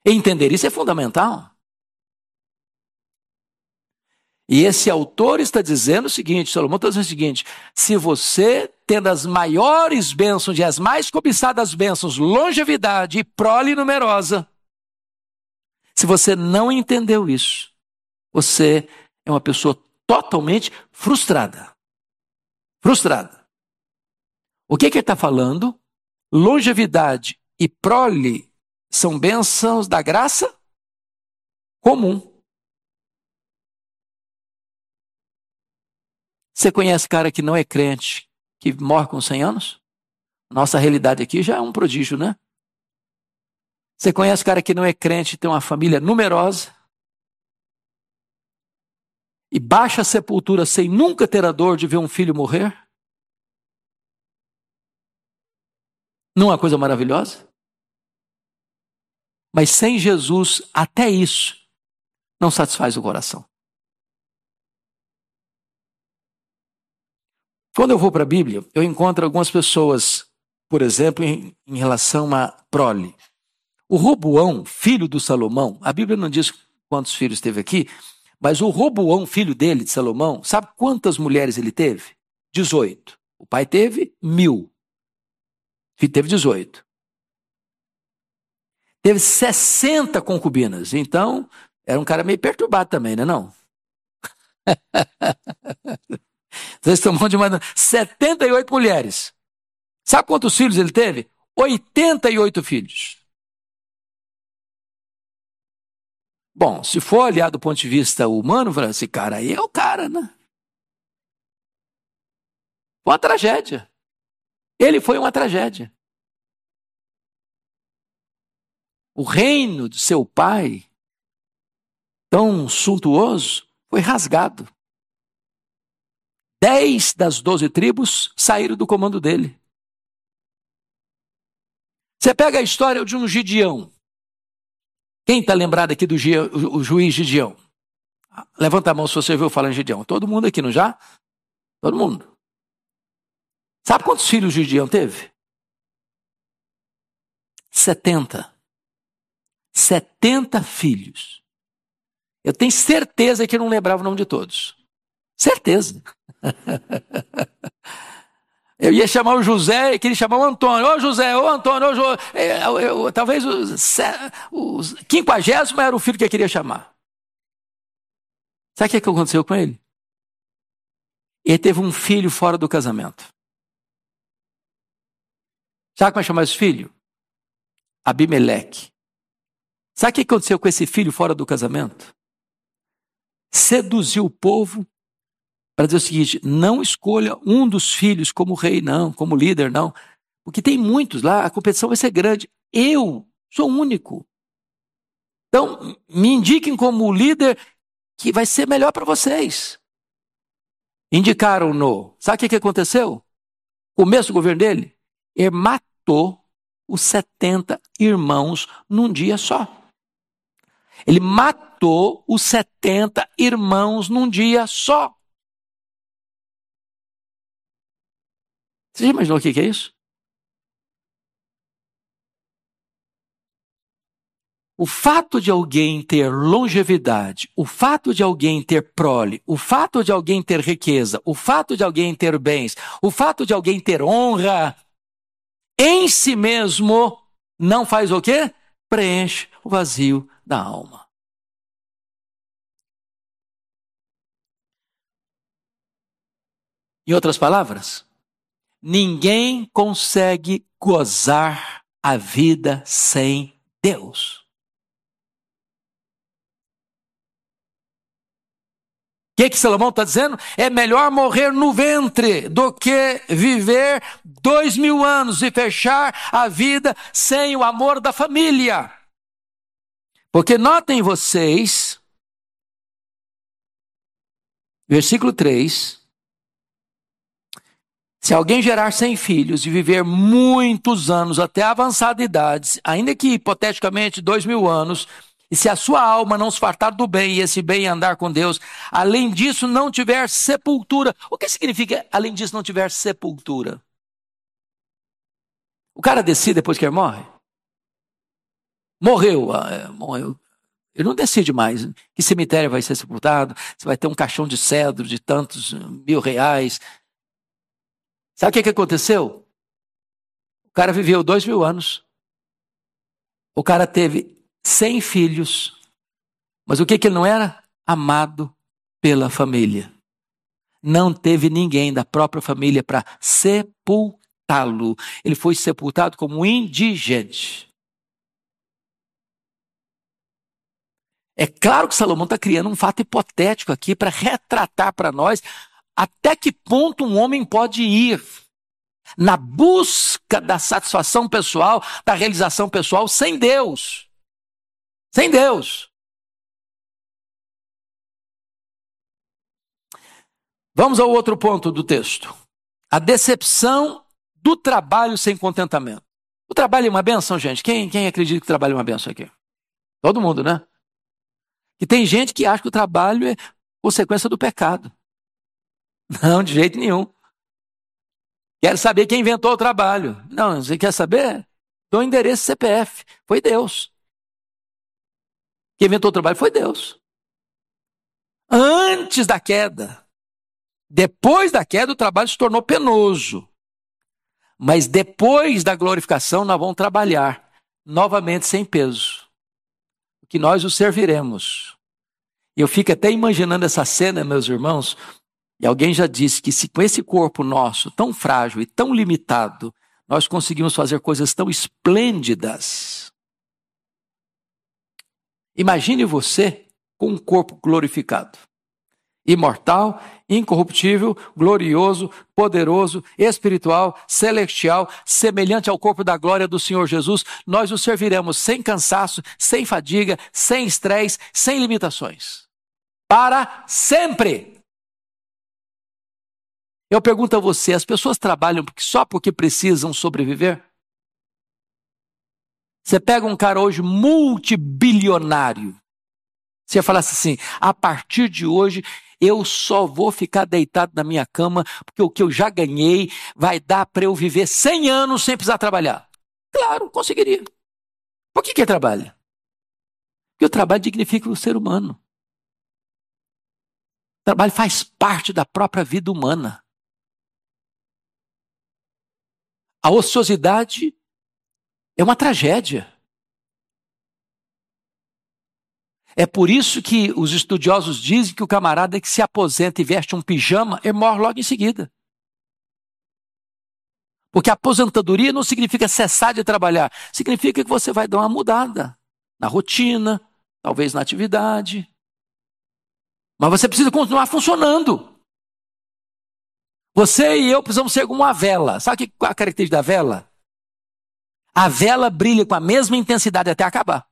Entender isso é fundamental. E esse autor está dizendo o seguinte, Salomão está dizendo o seguinte: se você, tendo as maiores bênçãos e as mais cobiçadas bênçãos, longevidade e prole numerosa, se você não entendeu isso, você é uma pessoa totalmente frustrada. Frustrada. O que ele está falando? Longevidade e prole são bênçãos da graça comum. Você conhece cara que não é crente, que morre com 100 anos? Nossa realidade aqui já é um prodígio, né? Você conhece cara que não é crente, tem uma família numerosa, e baixa a sepultura sem nunca ter a dor de ver um filho morrer? Não é uma coisa maravilhosa? Mas sem Jesus, até isso não satisfaz o coração. Quando eu vou para a Bíblia, eu encontro algumas pessoas, por exemplo, em relação a prole. O Roboão, filho do Salomão, a Bíblia não diz quantos filhos teve aqui, mas o Roboão, filho dele, de Salomão, sabe quantas mulheres ele teve? 18. O pai teve 1000. O filho teve 18. Teve 60 concubinas. Então, era um cara meio perturbado também, né, não? Vocês estão de mandando 78 mulheres. Sabe quantos filhos ele teve? 88 filhos. Bom, se for olhar do ponto de vista humano, esse cara aí é o cara, né? Foi uma tragédia. Ele foi uma tragédia. O reino de seu pai, tão suntuoso, foi rasgado. 10 das 12 tribos saíram do comando dele. Você pega a história de um Gideão. Quem está lembrado aqui do o juiz Gideão? Levanta a mão se você ouviu falar em Gideão. Todo mundo aqui, não já? Todo mundo. Sabe quantos filhos Gideão teve? 70. 70 filhos. Eu tenho certeza que não lembrava o nome de todos. Certeza. Eu ia chamar o José e queria chamar o Antônio. Ô José, ô Antônio, talvez o 50º era o filho que eu queria chamar. Sabe o que aconteceu com ele? Ele teve um filho fora do casamento. Sabe como é chamar esse filho? Abimeleque. Sabe o que aconteceu com esse filho fora do casamento? Seduziu o povo para dizer o seguinte: não escolha um dos filhos como rei, não, como líder, não. Porque tem muitos lá, a competição vai ser grande. Eu sou o único. Então, me indiquem como líder que vai ser melhor para vocês. Indicaram-no. Sabe o que aconteceu? Começo do governo dele, ele matou os 70 irmãos num dia só. Ele matou os 70 irmãos num dia só. Você já imaginou o que é isso? O fato de alguém ter longevidade, o fato de alguém ter prole, o fato de alguém ter riqueza, o fato de alguém ter bens, o fato de alguém ter honra, em si mesmo, não faz o quê? Preenche o vazio da alma. Em outras palavras, ninguém consegue gozar a vida sem Deus. O que Salomão está dizendo? É melhor morrer no ventre do que viver 2000 anos e fechar a vida sem o amor da família. Porque notem vocês, versículo 3, se alguém gerar 100 filhos e viver muitos anos até avançada idade, ainda que hipoteticamente 2000 anos, e se a sua alma não se fartar do bem e esse bem andar com Deus, além disso não tiver sepultura. O que significa além disso não tiver sepultura? O cara decide depois que ele morre? Morreu. Ele não decide mais que cemitério vai ser sepultado, se vai ter um caixão de cedro de tantos R$ 1.000. Sabe o que aconteceu? O cara viveu 2000 anos. O cara teve 100 filhos. Mas o que ele não era? Amado pela família. Não teve ninguém da própria família para sepultá-lo. Ele foi sepultado como indigente. É claro que Salomão está criando um fato hipotético aqui para retratar para nós até que ponto um homem pode ir na busca da satisfação pessoal, da realização pessoal sem Deus. Sem Deus. Vamos ao outro ponto do texto. A decepção do trabalho sem contentamento. O trabalho é uma bênção, gente? Quem acredita que o trabalho é uma bênção aqui? Todo mundo, né? E tem gente que acha que o trabalho é consequência do pecado. Não, de jeito nenhum. Quero saber quem inventou o trabalho. Não, você quer saber? Dou o endereço CPF. Foi Deus. Quem inventou o trabalho foi Deus. Antes da queda. Depois da queda, o trabalho se tornou penoso. Mas depois da glorificação, nós vamos trabalhar novamente sem peso. Que nós o serviremos. Eu fico até imaginando essa cena, meus irmãos, e alguém já disse que se com esse corpo nosso, tão frágil e tão limitado, nós conseguimos fazer coisas tão esplêndidas. Imagine você com um corpo glorificado. Imortal, incorruptível, glorioso, poderoso, espiritual, celestial, semelhante ao corpo da glória do Senhor Jesus, nós o serviremos sem cansaço, sem fadiga, sem estresse, sem limitações. Para sempre. Eu pergunto a você, as pessoas trabalham só porque precisam sobreviver? Você pega um cara hoje multibilionário, você falasse assim, a partir de hoje eu só vou ficar deitado na minha cama porque o que eu já ganhei vai dar para eu viver 100 anos sem precisar trabalhar. Claro, conseguiria. Por que ele trabalha? Porque o trabalho dignifica o ser humano. O trabalho faz parte da própria vida humana. A ociosidade é uma tragédia. É por isso que os estudiosos dizem que o camarada que se aposenta e veste um pijama, ele morre logo em seguida. Porque a aposentadoria não significa cessar de trabalhar. Significa que você vai dar uma mudada na rotina, talvez na atividade. Mas você precisa continuar funcionando. Você e eu precisamos ser como uma vela. Sabe qual é a característica da vela? A vela brilha com a mesma intensidade até acabar.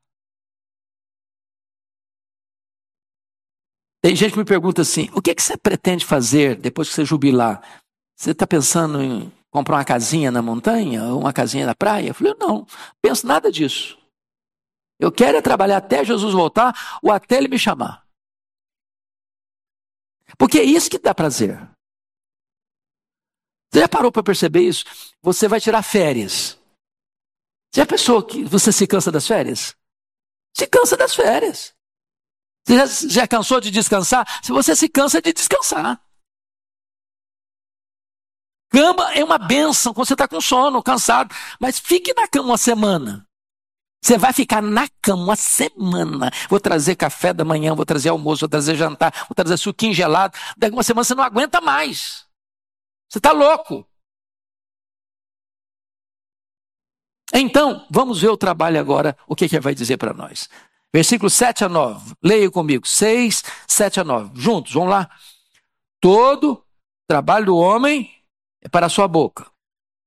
Tem gente que me pergunta assim, o que você pretende fazer depois que você jubilar? Você está pensando em comprar uma casinha na montanha ou uma casinha na praia? Eu falei, não penso nada disso. Eu quero é trabalhar até Jesus voltar ou até Ele me chamar. Porque é isso que dá prazer. Você já parou para perceber isso? Você vai tirar férias. Você já pensou que você se cansa das férias? Se cansa das férias. Você já cansou de descansar? Se você se cansa de descansar. Cama é uma bênção quando você está com sono, cansado. Mas fique na cama uma semana. Você vai ficar na cama uma semana. Vou trazer café da manhã, vou trazer almoço, vou trazer jantar, vou trazer suquinho gelado. Daqui uma semana você não aguenta mais. Você está louco. Então, vamos ver o trabalho agora, o que ele vai dizer para nós. Versículos 7 a 9. Leia comigo. 6, 7 a 9. Juntos, vamos lá. Todo trabalho do homem é para a sua boca.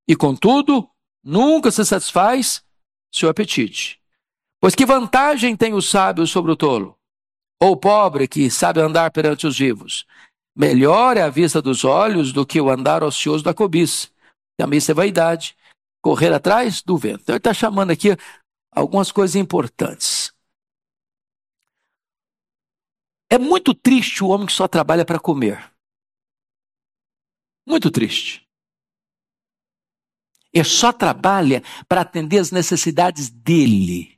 E contudo, nunca se satisfaz seu apetite. Pois que vantagem tem o sábio sobre o tolo? Ou o pobre que sabe andar perante os vivos? Melhor é a vista dos olhos do que o andar ocioso da cobiça. Também isso é vaidade. Correr atrás do vento. Então ele está chamando aqui algumas coisas importantes. É muito triste o homem que só trabalha para comer. Muito triste. Ele só trabalha para atender as necessidades dele.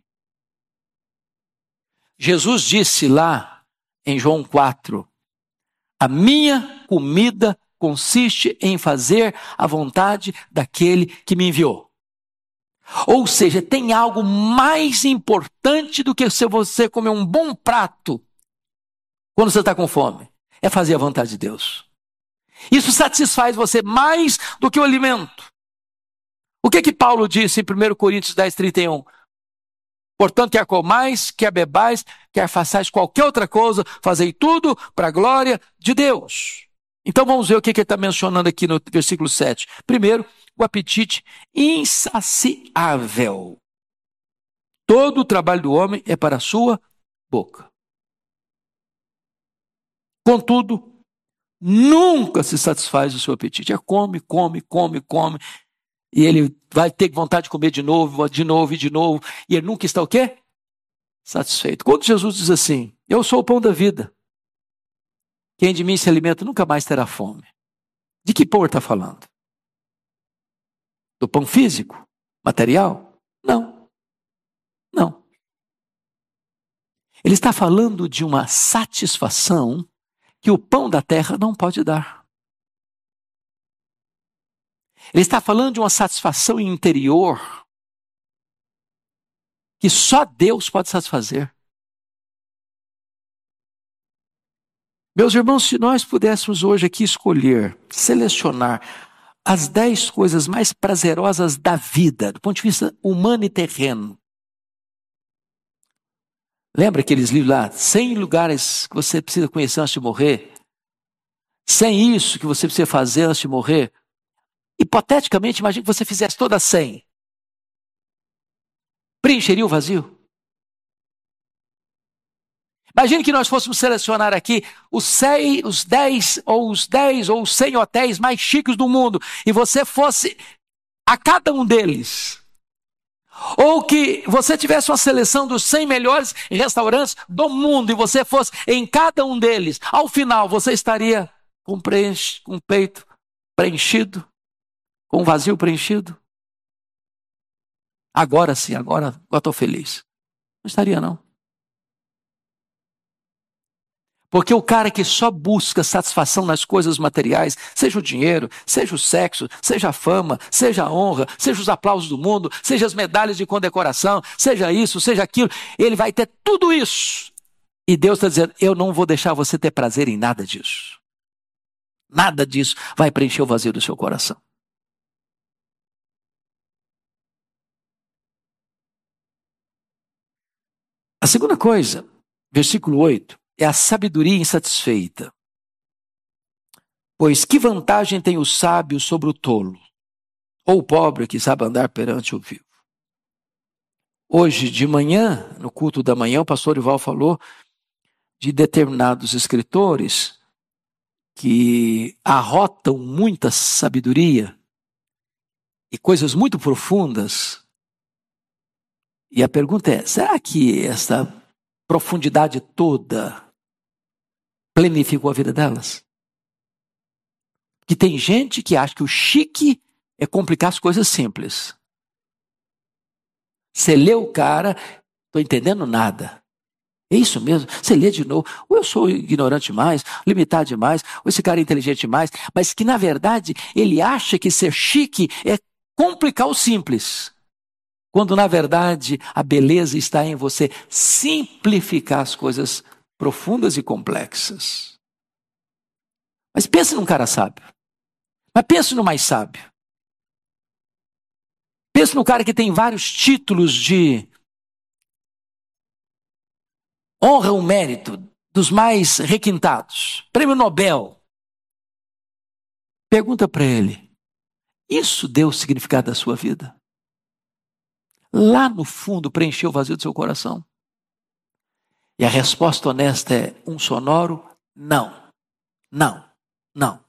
Jesus disse lá em João 4, a minha comida consiste em fazer a vontade daquele que me enviou. Ou seja, tem algo mais importante do que se você comer um bom prato quando você está com fome. É fazer a vontade de Deus. Isso satisfaz você mais do que o alimento. O que Paulo disse em 1 Coríntios 10, 31? Portanto, quer comais, quer bebais, quer façais qualquer outra coisa, fazei tudo para a glória de Deus. Então vamos ver o que ele está mencionando aqui no versículo 7. Primeiro, o apetite insaciável. Todo o trabalho do homem é para a sua boca. Contudo, nunca se satisfaz o seu apetite. É come, come, come, come. E ele vai ter vontade de comer de novo, de novo e de novo. E ele nunca está o quê? Satisfeito. Quando Jesus diz assim, eu sou o pão da vida. Quem de mim se alimenta nunca mais terá fome. De que pão ele está falando? Do pão físico? Material? Não. Não. Ele está falando de uma satisfação que o pão da terra não pode dar. Ele está falando de uma satisfação interior que só Deus pode satisfazer. Meus irmãos, se nós pudéssemos hoje aqui escolher, selecionar as 10 coisas mais prazerosas da vida, do ponto de vista humano e terreno. Lembra aqueles livros lá, 100 lugares que você precisa conhecer antes de morrer? 100 isso que você precisa fazer antes de morrer? Hipoteticamente, imagine que você fizesse todas 100. Preencheria o vazio? Imagine que nós fôssemos selecionar aqui os 10 ou os 100 hotéis mais chiques do mundo e você fosse a cada um deles. Ou que você tivesse uma seleção dos 100 melhores restaurantes do mundo e você fosse em cada um deles. Ao final, você estaria com o peito preenchido, com o vazio preenchido? Agora sim, agora estou feliz. Não estaria, não. Porque o cara que só busca satisfação nas coisas materiais, seja o dinheiro, seja o sexo, seja a fama, seja a honra, seja os aplausos do mundo, seja as medalhas de condecoração, seja isso, seja aquilo, ele vai ter tudo isso. E Deus está dizendo, eu não vou deixar você ter prazer em nada disso. Nada disso vai preencher o vazio do seu coração. A segunda coisa, versículo 8. É a sabedoria insatisfeita. Pois que vantagem tem o sábio sobre o tolo? Ou o pobre que sabe andar perante o vivo? Hoje de manhã, no culto da manhã, o pastor Ival falou de determinados escritores que arrotam muita sabedoria e coisas muito profundas. E a pergunta é, será que essa profundidade toda planificou a vida delas? Que tem gente que acha que o chique é complicar as coisas simples. Você lê o cara, estou entendendo nada. É isso mesmo? Você lê de novo. Ou eu sou ignorante demais, limitado demais, ou esse cara é inteligente demais, mas que na verdade ele acha que ser chique é complicar o simples. Quando na verdade a beleza está em você simplificar as coisas profundas e complexas. Mas pense num cara sábio. Mas pense no mais sábio. Pense no cara que tem vários títulos de honra ou mérito, dos mais requintados. Prêmio Nobel. Pergunta para ele, isso deu o significado da sua vida? Lá no fundo preencheu o vazio do seu coração? E a resposta honesta é um sonoro não, não, não.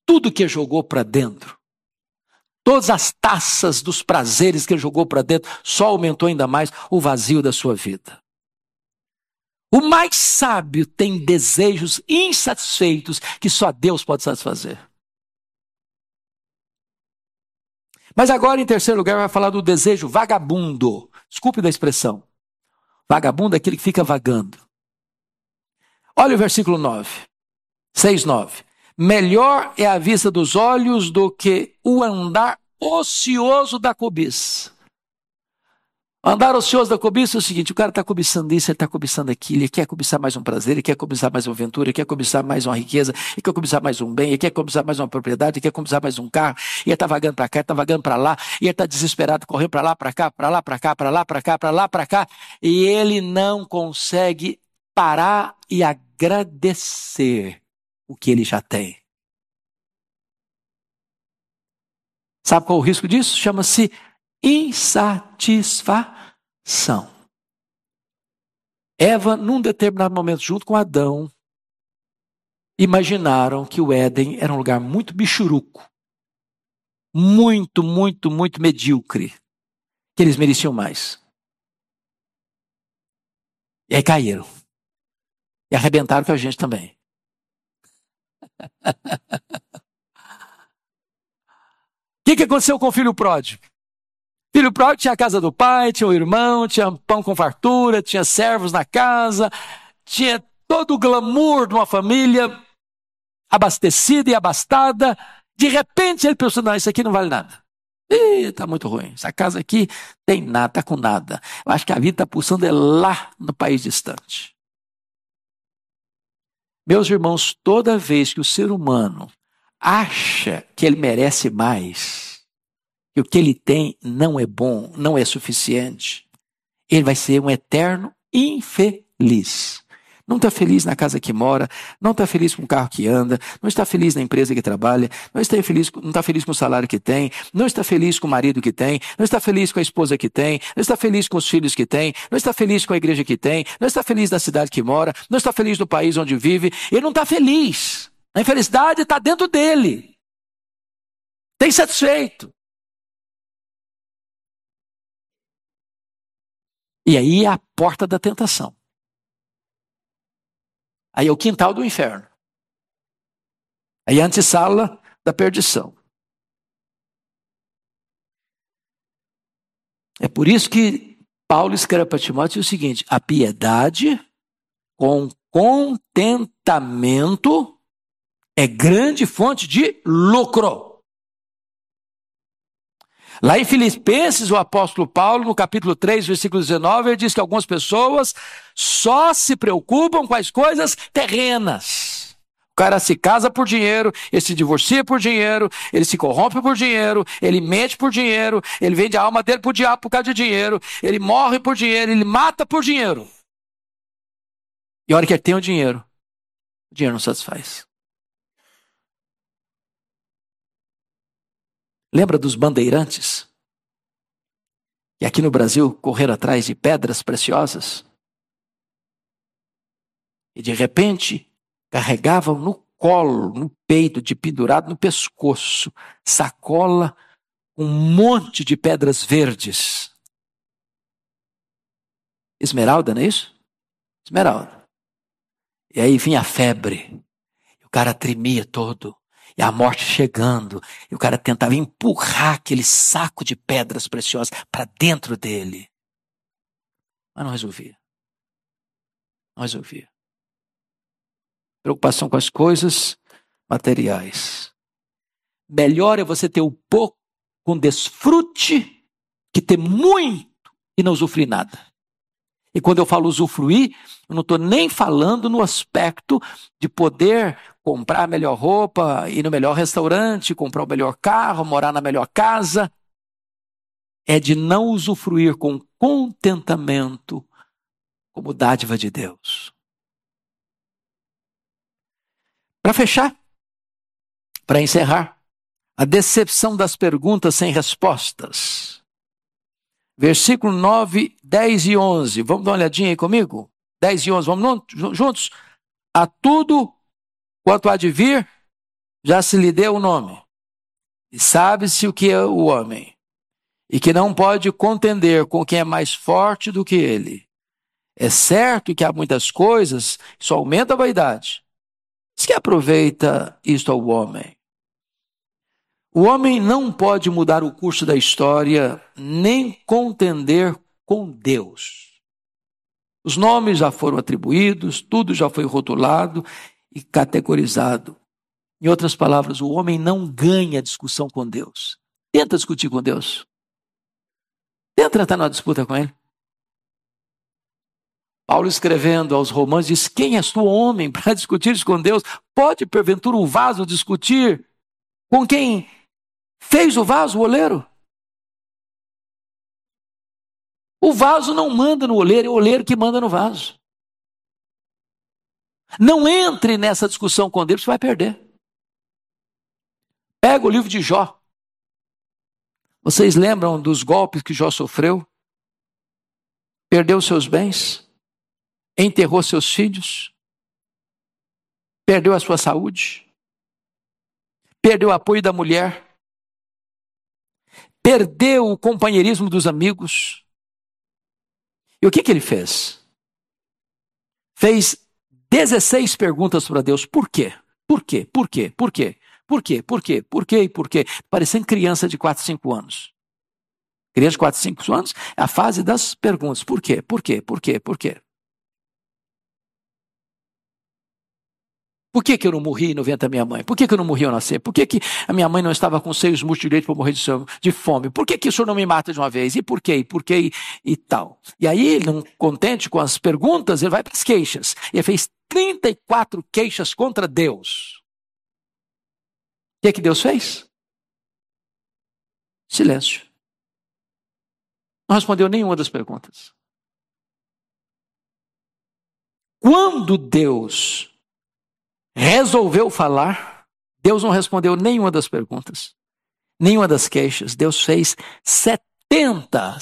Tudo que jogou para dentro, todas as taças dos prazeres que ele jogou para dentro, só aumentou ainda mais o vazio da sua vida. O mais sábio tem desejos insatisfeitos que só Deus pode satisfazer. Mas agora, em terceiro lugar, vai falar do desejo vagabundo. Desculpe da expressão. Vagabundo é aquele que fica vagando. Olha o versículo 9. 6:9. Melhor é a vista dos olhos do que o andar ocioso da cobiça. Andar ocioso da cobiça é o seguinte, o cara está cobiçando isso, ele está cobiçando aquilo, ele quer cobiçar mais um prazer, ele quer cobiçar mais uma aventura, ele quer cobiçar mais uma riqueza, ele quer cobiçar mais um bem, ele quer cobiçar mais uma propriedade, ele quer cobiçar mais um carro, e ele está vagando para cá, ele está vagando para lá, e ele está desesperado, correndo para lá, para cá, para lá, para cá, para lá, para cá, para lá, para cá, e ele não consegue parar e agradecer o que ele já tem. Sabe qual é o risco disso? Chama-se insatisfação. Eva, num determinado momento, junto com Adão, imaginaram que o Éden era um lugar muito bichuruco, muito, muito, muito medíocre, que eles mereciam mais. E aí caíram. E arrebentaram com a gente também. O que aconteceu com o filho pródigo? O filho pródigo tinha a casa do pai, tinha o irmão, tinha pão com fartura, tinha servos na casa, tinha todo o glamour de uma família abastecida e abastada. De repente ele pensou, não, isso aqui não vale nada. Está muito ruim, essa casa aqui tem nada, está com nada. Eu acho que a vida está pulsando lá no país distante. Meus irmãos, toda vez que o ser humano acha que ele merece mais, que o que ele tem não é bom, não é suficiente, ele vai ser um eterno infeliz. Não está feliz na casa que mora, não está feliz com o carro que anda, não está feliz na empresa que trabalha, não está feliz com o salário que tem, não está feliz com o marido que tem, não está feliz com a esposa que tem, não está feliz com os filhos que tem, não está feliz com a igreja que tem, não está feliz na cidade que mora, não está feliz no país onde vive, ele não está feliz. A infelicidade está dentro dele. Tem satisfeito. E aí é a porta da tentação. Aí é o quintal do inferno. Aí é a antessala da perdição. É por isso que Paulo escreve para Timóteo o seguinte: a piedade com contentamento é grande fonte de lucro. Lá em Filipenses, o apóstolo Paulo, no capítulo 3, versículo 19, ele diz que algumas pessoas só se preocupam com as coisas terrenas. O cara se casa por dinheiro, ele se divorcia por dinheiro, ele se corrompe por dinheiro, ele mente por dinheiro, ele vende a alma dele pro diabo por causa de dinheiro, ele morre por dinheiro, ele mata por dinheiro. E a hora que ele tem o dinheiro não satisfaz. Lembra dos bandeirantes? Que aqui no Brasil correram atrás de pedras preciosas? E de repente carregavam no colo, no peito, de pendurado no pescoço, sacola com um monte de pedras verdes. Esmeralda, não é isso? Esmeralda. E aí vinha a febre. O cara tremia todo. E a morte chegando, e o cara tentava empurrar aquele saco de pedras preciosas para dentro dele. mas não resolvia. Não resolvia. Preocupação com as coisas materiais. Melhor é você ter o pouco com desfrute que ter muito e não usufruir nada. E quando eu falo usufruir, eu não estou nem falando no aspecto de poder comprar a melhor roupa, ir no melhor restaurante, comprar o melhor carro, morar na melhor casa. É de não usufruir com contentamento como dádiva de Deus. Para fechar, para encerrar, a decepção das perguntas sem respostas. Versículo 9, 10 e 11. Vamos dar uma olhadinha aí comigo? 10 e 11, vamos juntos? A tudo quanto há de vir, já se lhe deu o nome. E sabe-se o que é o homem. E que não pode contender com quem é mais forte do que ele. É certo que há muitas coisas, isso aumenta a vaidade. Mas que aproveita isto ao homem? O homem não pode mudar o curso da história, nem contender com Deus. Os nomes já foram atribuídos, tudo já foi rotulado e categorizado. Em outras palavras, o homem não ganha discussão com Deus. Tenta discutir com Deus. Tenta entrar numa disputa com Ele. Paulo, escrevendo aos Romanos, diz: quem és tu, homem, para discutir com Deus? Pode, porventura, um vaso discutir com quem fez o vaso, o oleiro? O vaso não manda no oleiro, é o oleiro que manda no vaso. Não entre nessa discussão com Deus, você vai perder. Pega o livro de Jó. Vocês lembram dos golpes que Jó sofreu? Perdeu seus bens, enterrou seus filhos, perdeu a sua saúde, perdeu o apoio da mulher, perdeu o companheirismo dos amigos. E o que ele fez? Fez 16 perguntas para Deus. Por quê? Por quê? Por quê? Por quê? Por quê? Por quê? Por quê? E por quê? Parecendo criança de 4, 5 anos. Criança de 4, 5 anos é a fase das perguntas. Por quê? Por quê? Por quê? Por quê? Por que eu não morri e não vento a minha mãe? Por que eu não morri ao nascer? Por que a minha mãe não estava com seios músculos direitos para morrer de fome? Por que o senhor não me mata de uma vez? E por quê? E por quê? E tal. E aí, não contente com as perguntas, ele vai para as queixas. E ele fez 34 queixas contra Deus. O que Deus fez? Silêncio. Não respondeu nenhuma das perguntas. Quando Deus resolveu falar, Deus não respondeu nenhuma das perguntas, nenhuma das queixas. Deus fez 70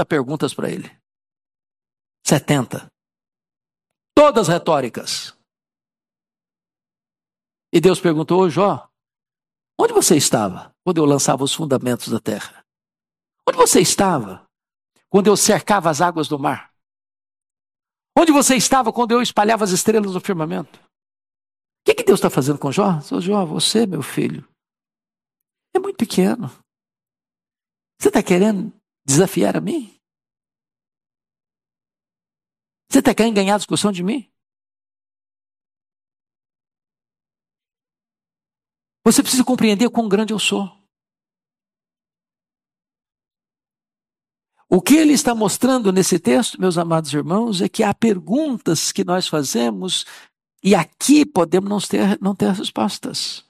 perguntas para ele. 70. Todas retóricas. E Deus perguntou: ô Jó, onde você estava quando eu lançava os fundamentos da terra? Onde você estava quando eu cercava as águas do mar? Onde você estava quando eu espalhava as estrelas no firmamento? O que Deus está fazendo com Jó? Jó, você, meu filho, é muito pequeno. Você está querendo desafiar a mim? Você está querendo ganhar a discussão de mim? Você precisa compreender quão grande eu sou. O que ele está mostrando nesse texto, meus amados irmãos, é que há perguntas que nós fazemos e aqui podemos não ter respostas.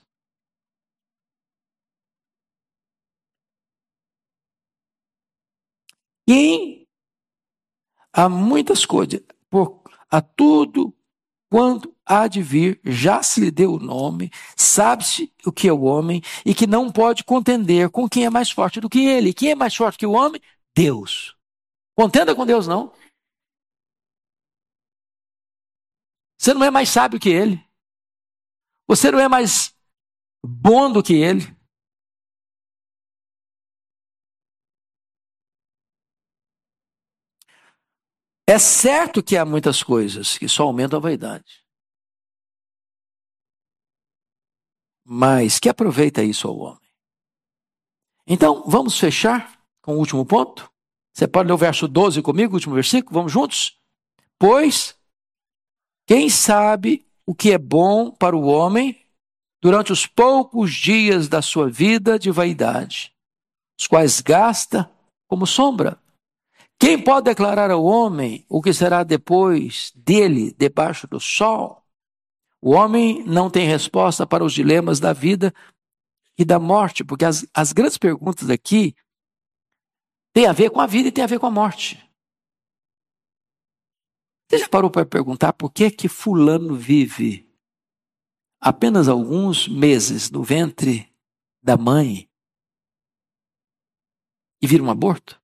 E há muitas coisas, a tudo quanto há de vir, já se lhe deu o nome, sabe-se o que é o homem, e que não pode contender com quem é mais forte do que ele. Quem é mais forte que o homem? Deus. Contenda com Deus, não. Você não é mais sábio que ele. Você não é mais bom do que ele. É certo que há muitas coisas que só aumentam a vaidade. Mas que aproveita isso ao homem. Então, vamos fechar com o último ponto? Você pode ler o verso 12 comigo, o último versículo? Vamos juntos? Pois, quem sabe o que é bom para o homem durante os poucos dias da sua vida de vaidade, os quais gasta como sombra? Quem pode declarar ao homem o que será depois dele, debaixo do sol? O homem não tem resposta para os dilemas da vida e da morte, porque as grandes perguntas aqui têm a ver com a vida e têm a ver com a morte. Você já parou para perguntar por que fulano vive apenas alguns meses no ventre da mãe e vira um aborto?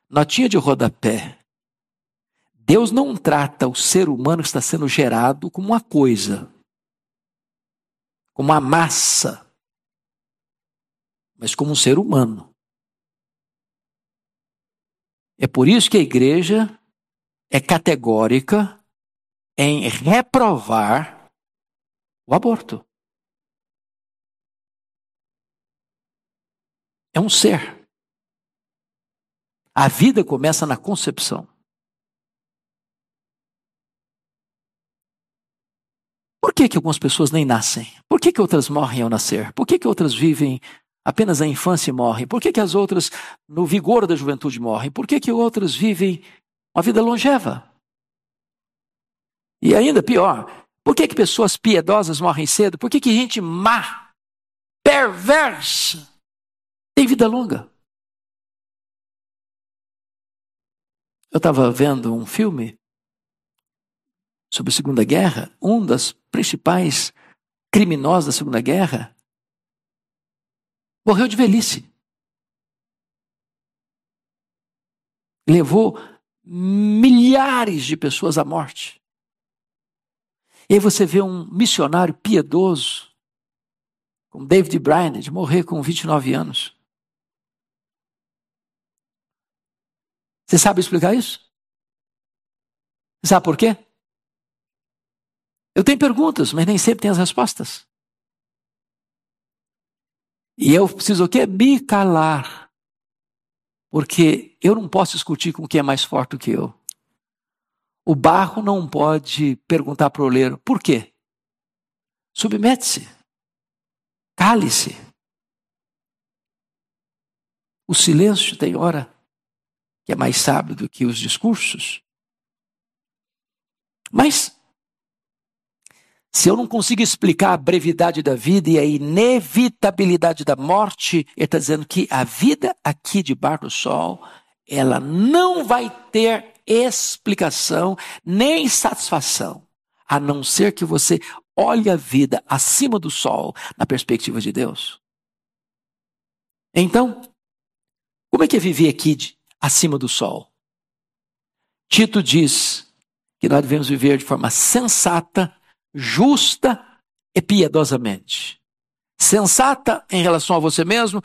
Notinha de rodapé. Deus não trata o ser humano que está sendo gerado como uma coisa, como uma massa, mas como um ser humano. É por isso que a igreja é categórica em reprovar o aborto. É um ser. A vida começa na concepção. Por que algumas pessoas nem nascem? Por que outras morrem ao nascer? Por que outras vivem apenas a infância e morrem? Por que as outras, no vigor da juventude, morrem? Por que outras vivem uma vida longeva? E ainda pior, por que pessoas piedosas morrem cedo? Por que gente má, perversa, tem vida longa? Eu estava vendo um filme sobre a Segunda Guerra. Um dos principais criminosos da Segunda Guerra morreu de velhice. Levou milhares de pessoas à morte. E aí você vê um missionário piedoso, como David Brainerd, morrer com 29 anos. Você sabe explicar isso? Você sabe por quê? Eu tenho perguntas, mas nem sempre tenho as respostas. E eu preciso o quê? Me calar. Porque eu não posso discutir com quem é mais forte do que eu. O barro não pode perguntar para o oleiro, por quê? Submete-se. Cale-se. O silêncio tem hora que é mais sábio do que os discursos. Mas, se eu não consigo explicar a brevidade da vida e a inevitabilidade da morte, ele está dizendo que a vida aqui debaixo do sol, ela não vai ter explicação nem satisfação, a não ser que você olhe a vida acima do sol, na perspectiva de Deus. Então, como é que é viver aqui acima do sol? Tito diz que nós devemos viver de forma sensata, justa e piedosamente. Sensata em relação a você mesmo,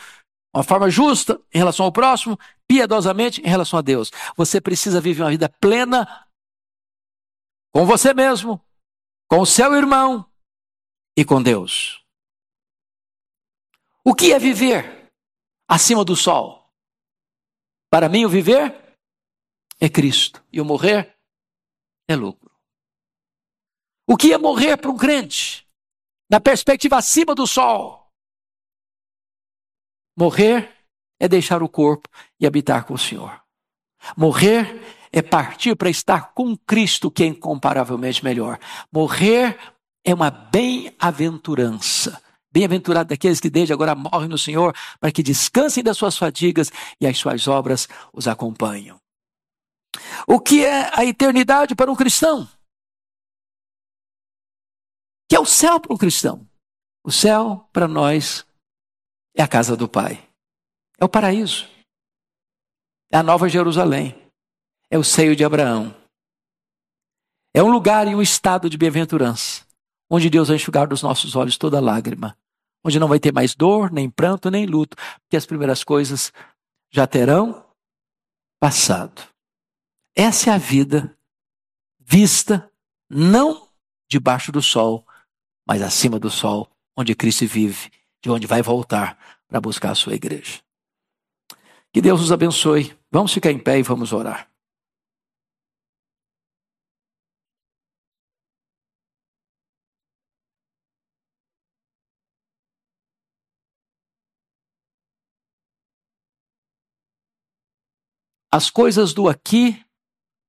uma forma justa em relação ao próximo, piedosamente em relação a Deus. Você precisa viver uma vida plena com você mesmo, com o seu irmão e com Deus. O que é viver acima do sol? Para mim, o viver é Cristo e o morrer é lucro. O que é morrer para um crente? Na perspectiva acima do sol. Morrer é deixar o corpo e habitar com o Senhor. Morrer é partir para estar com Cristo, que é incomparavelmente melhor. Morrer é uma bem-aventurança. Bem-aventurado daqueles que desde agora morrem no Senhor, para que descansem das suas fadigas e as suas obras os acompanham. O que é a eternidade para um cristão? Que é o céu para um cristão? O céu, para nós, é a casa do Pai. É o paraíso. É a Nova Jerusalém. É o seio de Abraão. É um lugar e um estado de bem-aventurança, onde Deus vai enxugar dos nossos olhos toda lágrima. Onde não vai ter mais dor, nem pranto, nem luto, porque as primeiras coisas já terão passado. Essa é a vida vista não debaixo do sol, mas acima do sol, onde Cristo vive, de onde vai voltar para buscar a sua igreja. Que Deus nos abençoe. Vamos ficar em pé e vamos orar. As coisas do aqui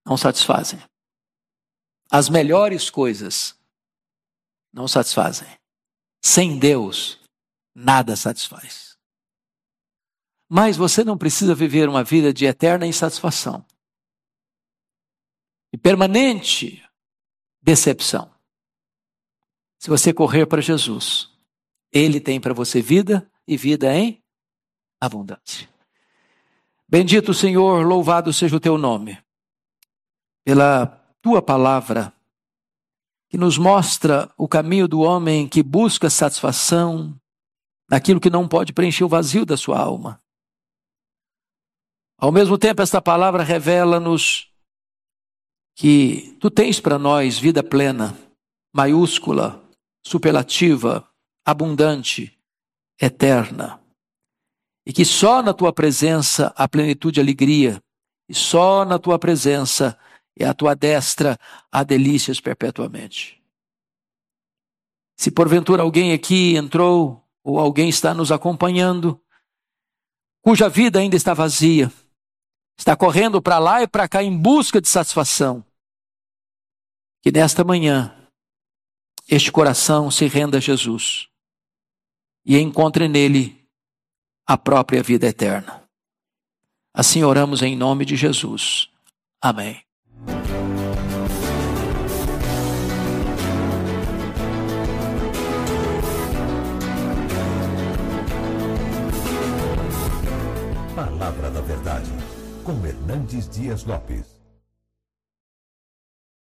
não satisfazem. As melhores coisas não satisfazem. Sem Deus, nada satisfaz. Mas você não precisa viver uma vida de eterna insatisfação e permanente decepção. Se você correr para Jesus, Ele tem para você vida e vida em abundância. Bendito Senhor, louvado seja o teu nome, pela tua palavra, que nos mostra o caminho do homem que busca satisfação naquilo que não pode preencher o vazio da sua alma. Ao mesmo tempo, esta palavra revela-nos que tu tens para nós vida plena, maiúscula, superlativa, abundante, eterna. E que só na tua presença há plenitude e alegria, e só na tua presença e à tua destra há delícias perpetuamente. Se porventura alguém aqui entrou, ou alguém está nos acompanhando, cuja vida ainda está vazia, está correndo para lá e para cá em busca de satisfação, que nesta manhã este coração se renda a Jesus e encontre nele a própria vida eterna. Assim oramos em nome de Jesus. Amém. Palavra da Verdade, com Hernandes Dias Lopes.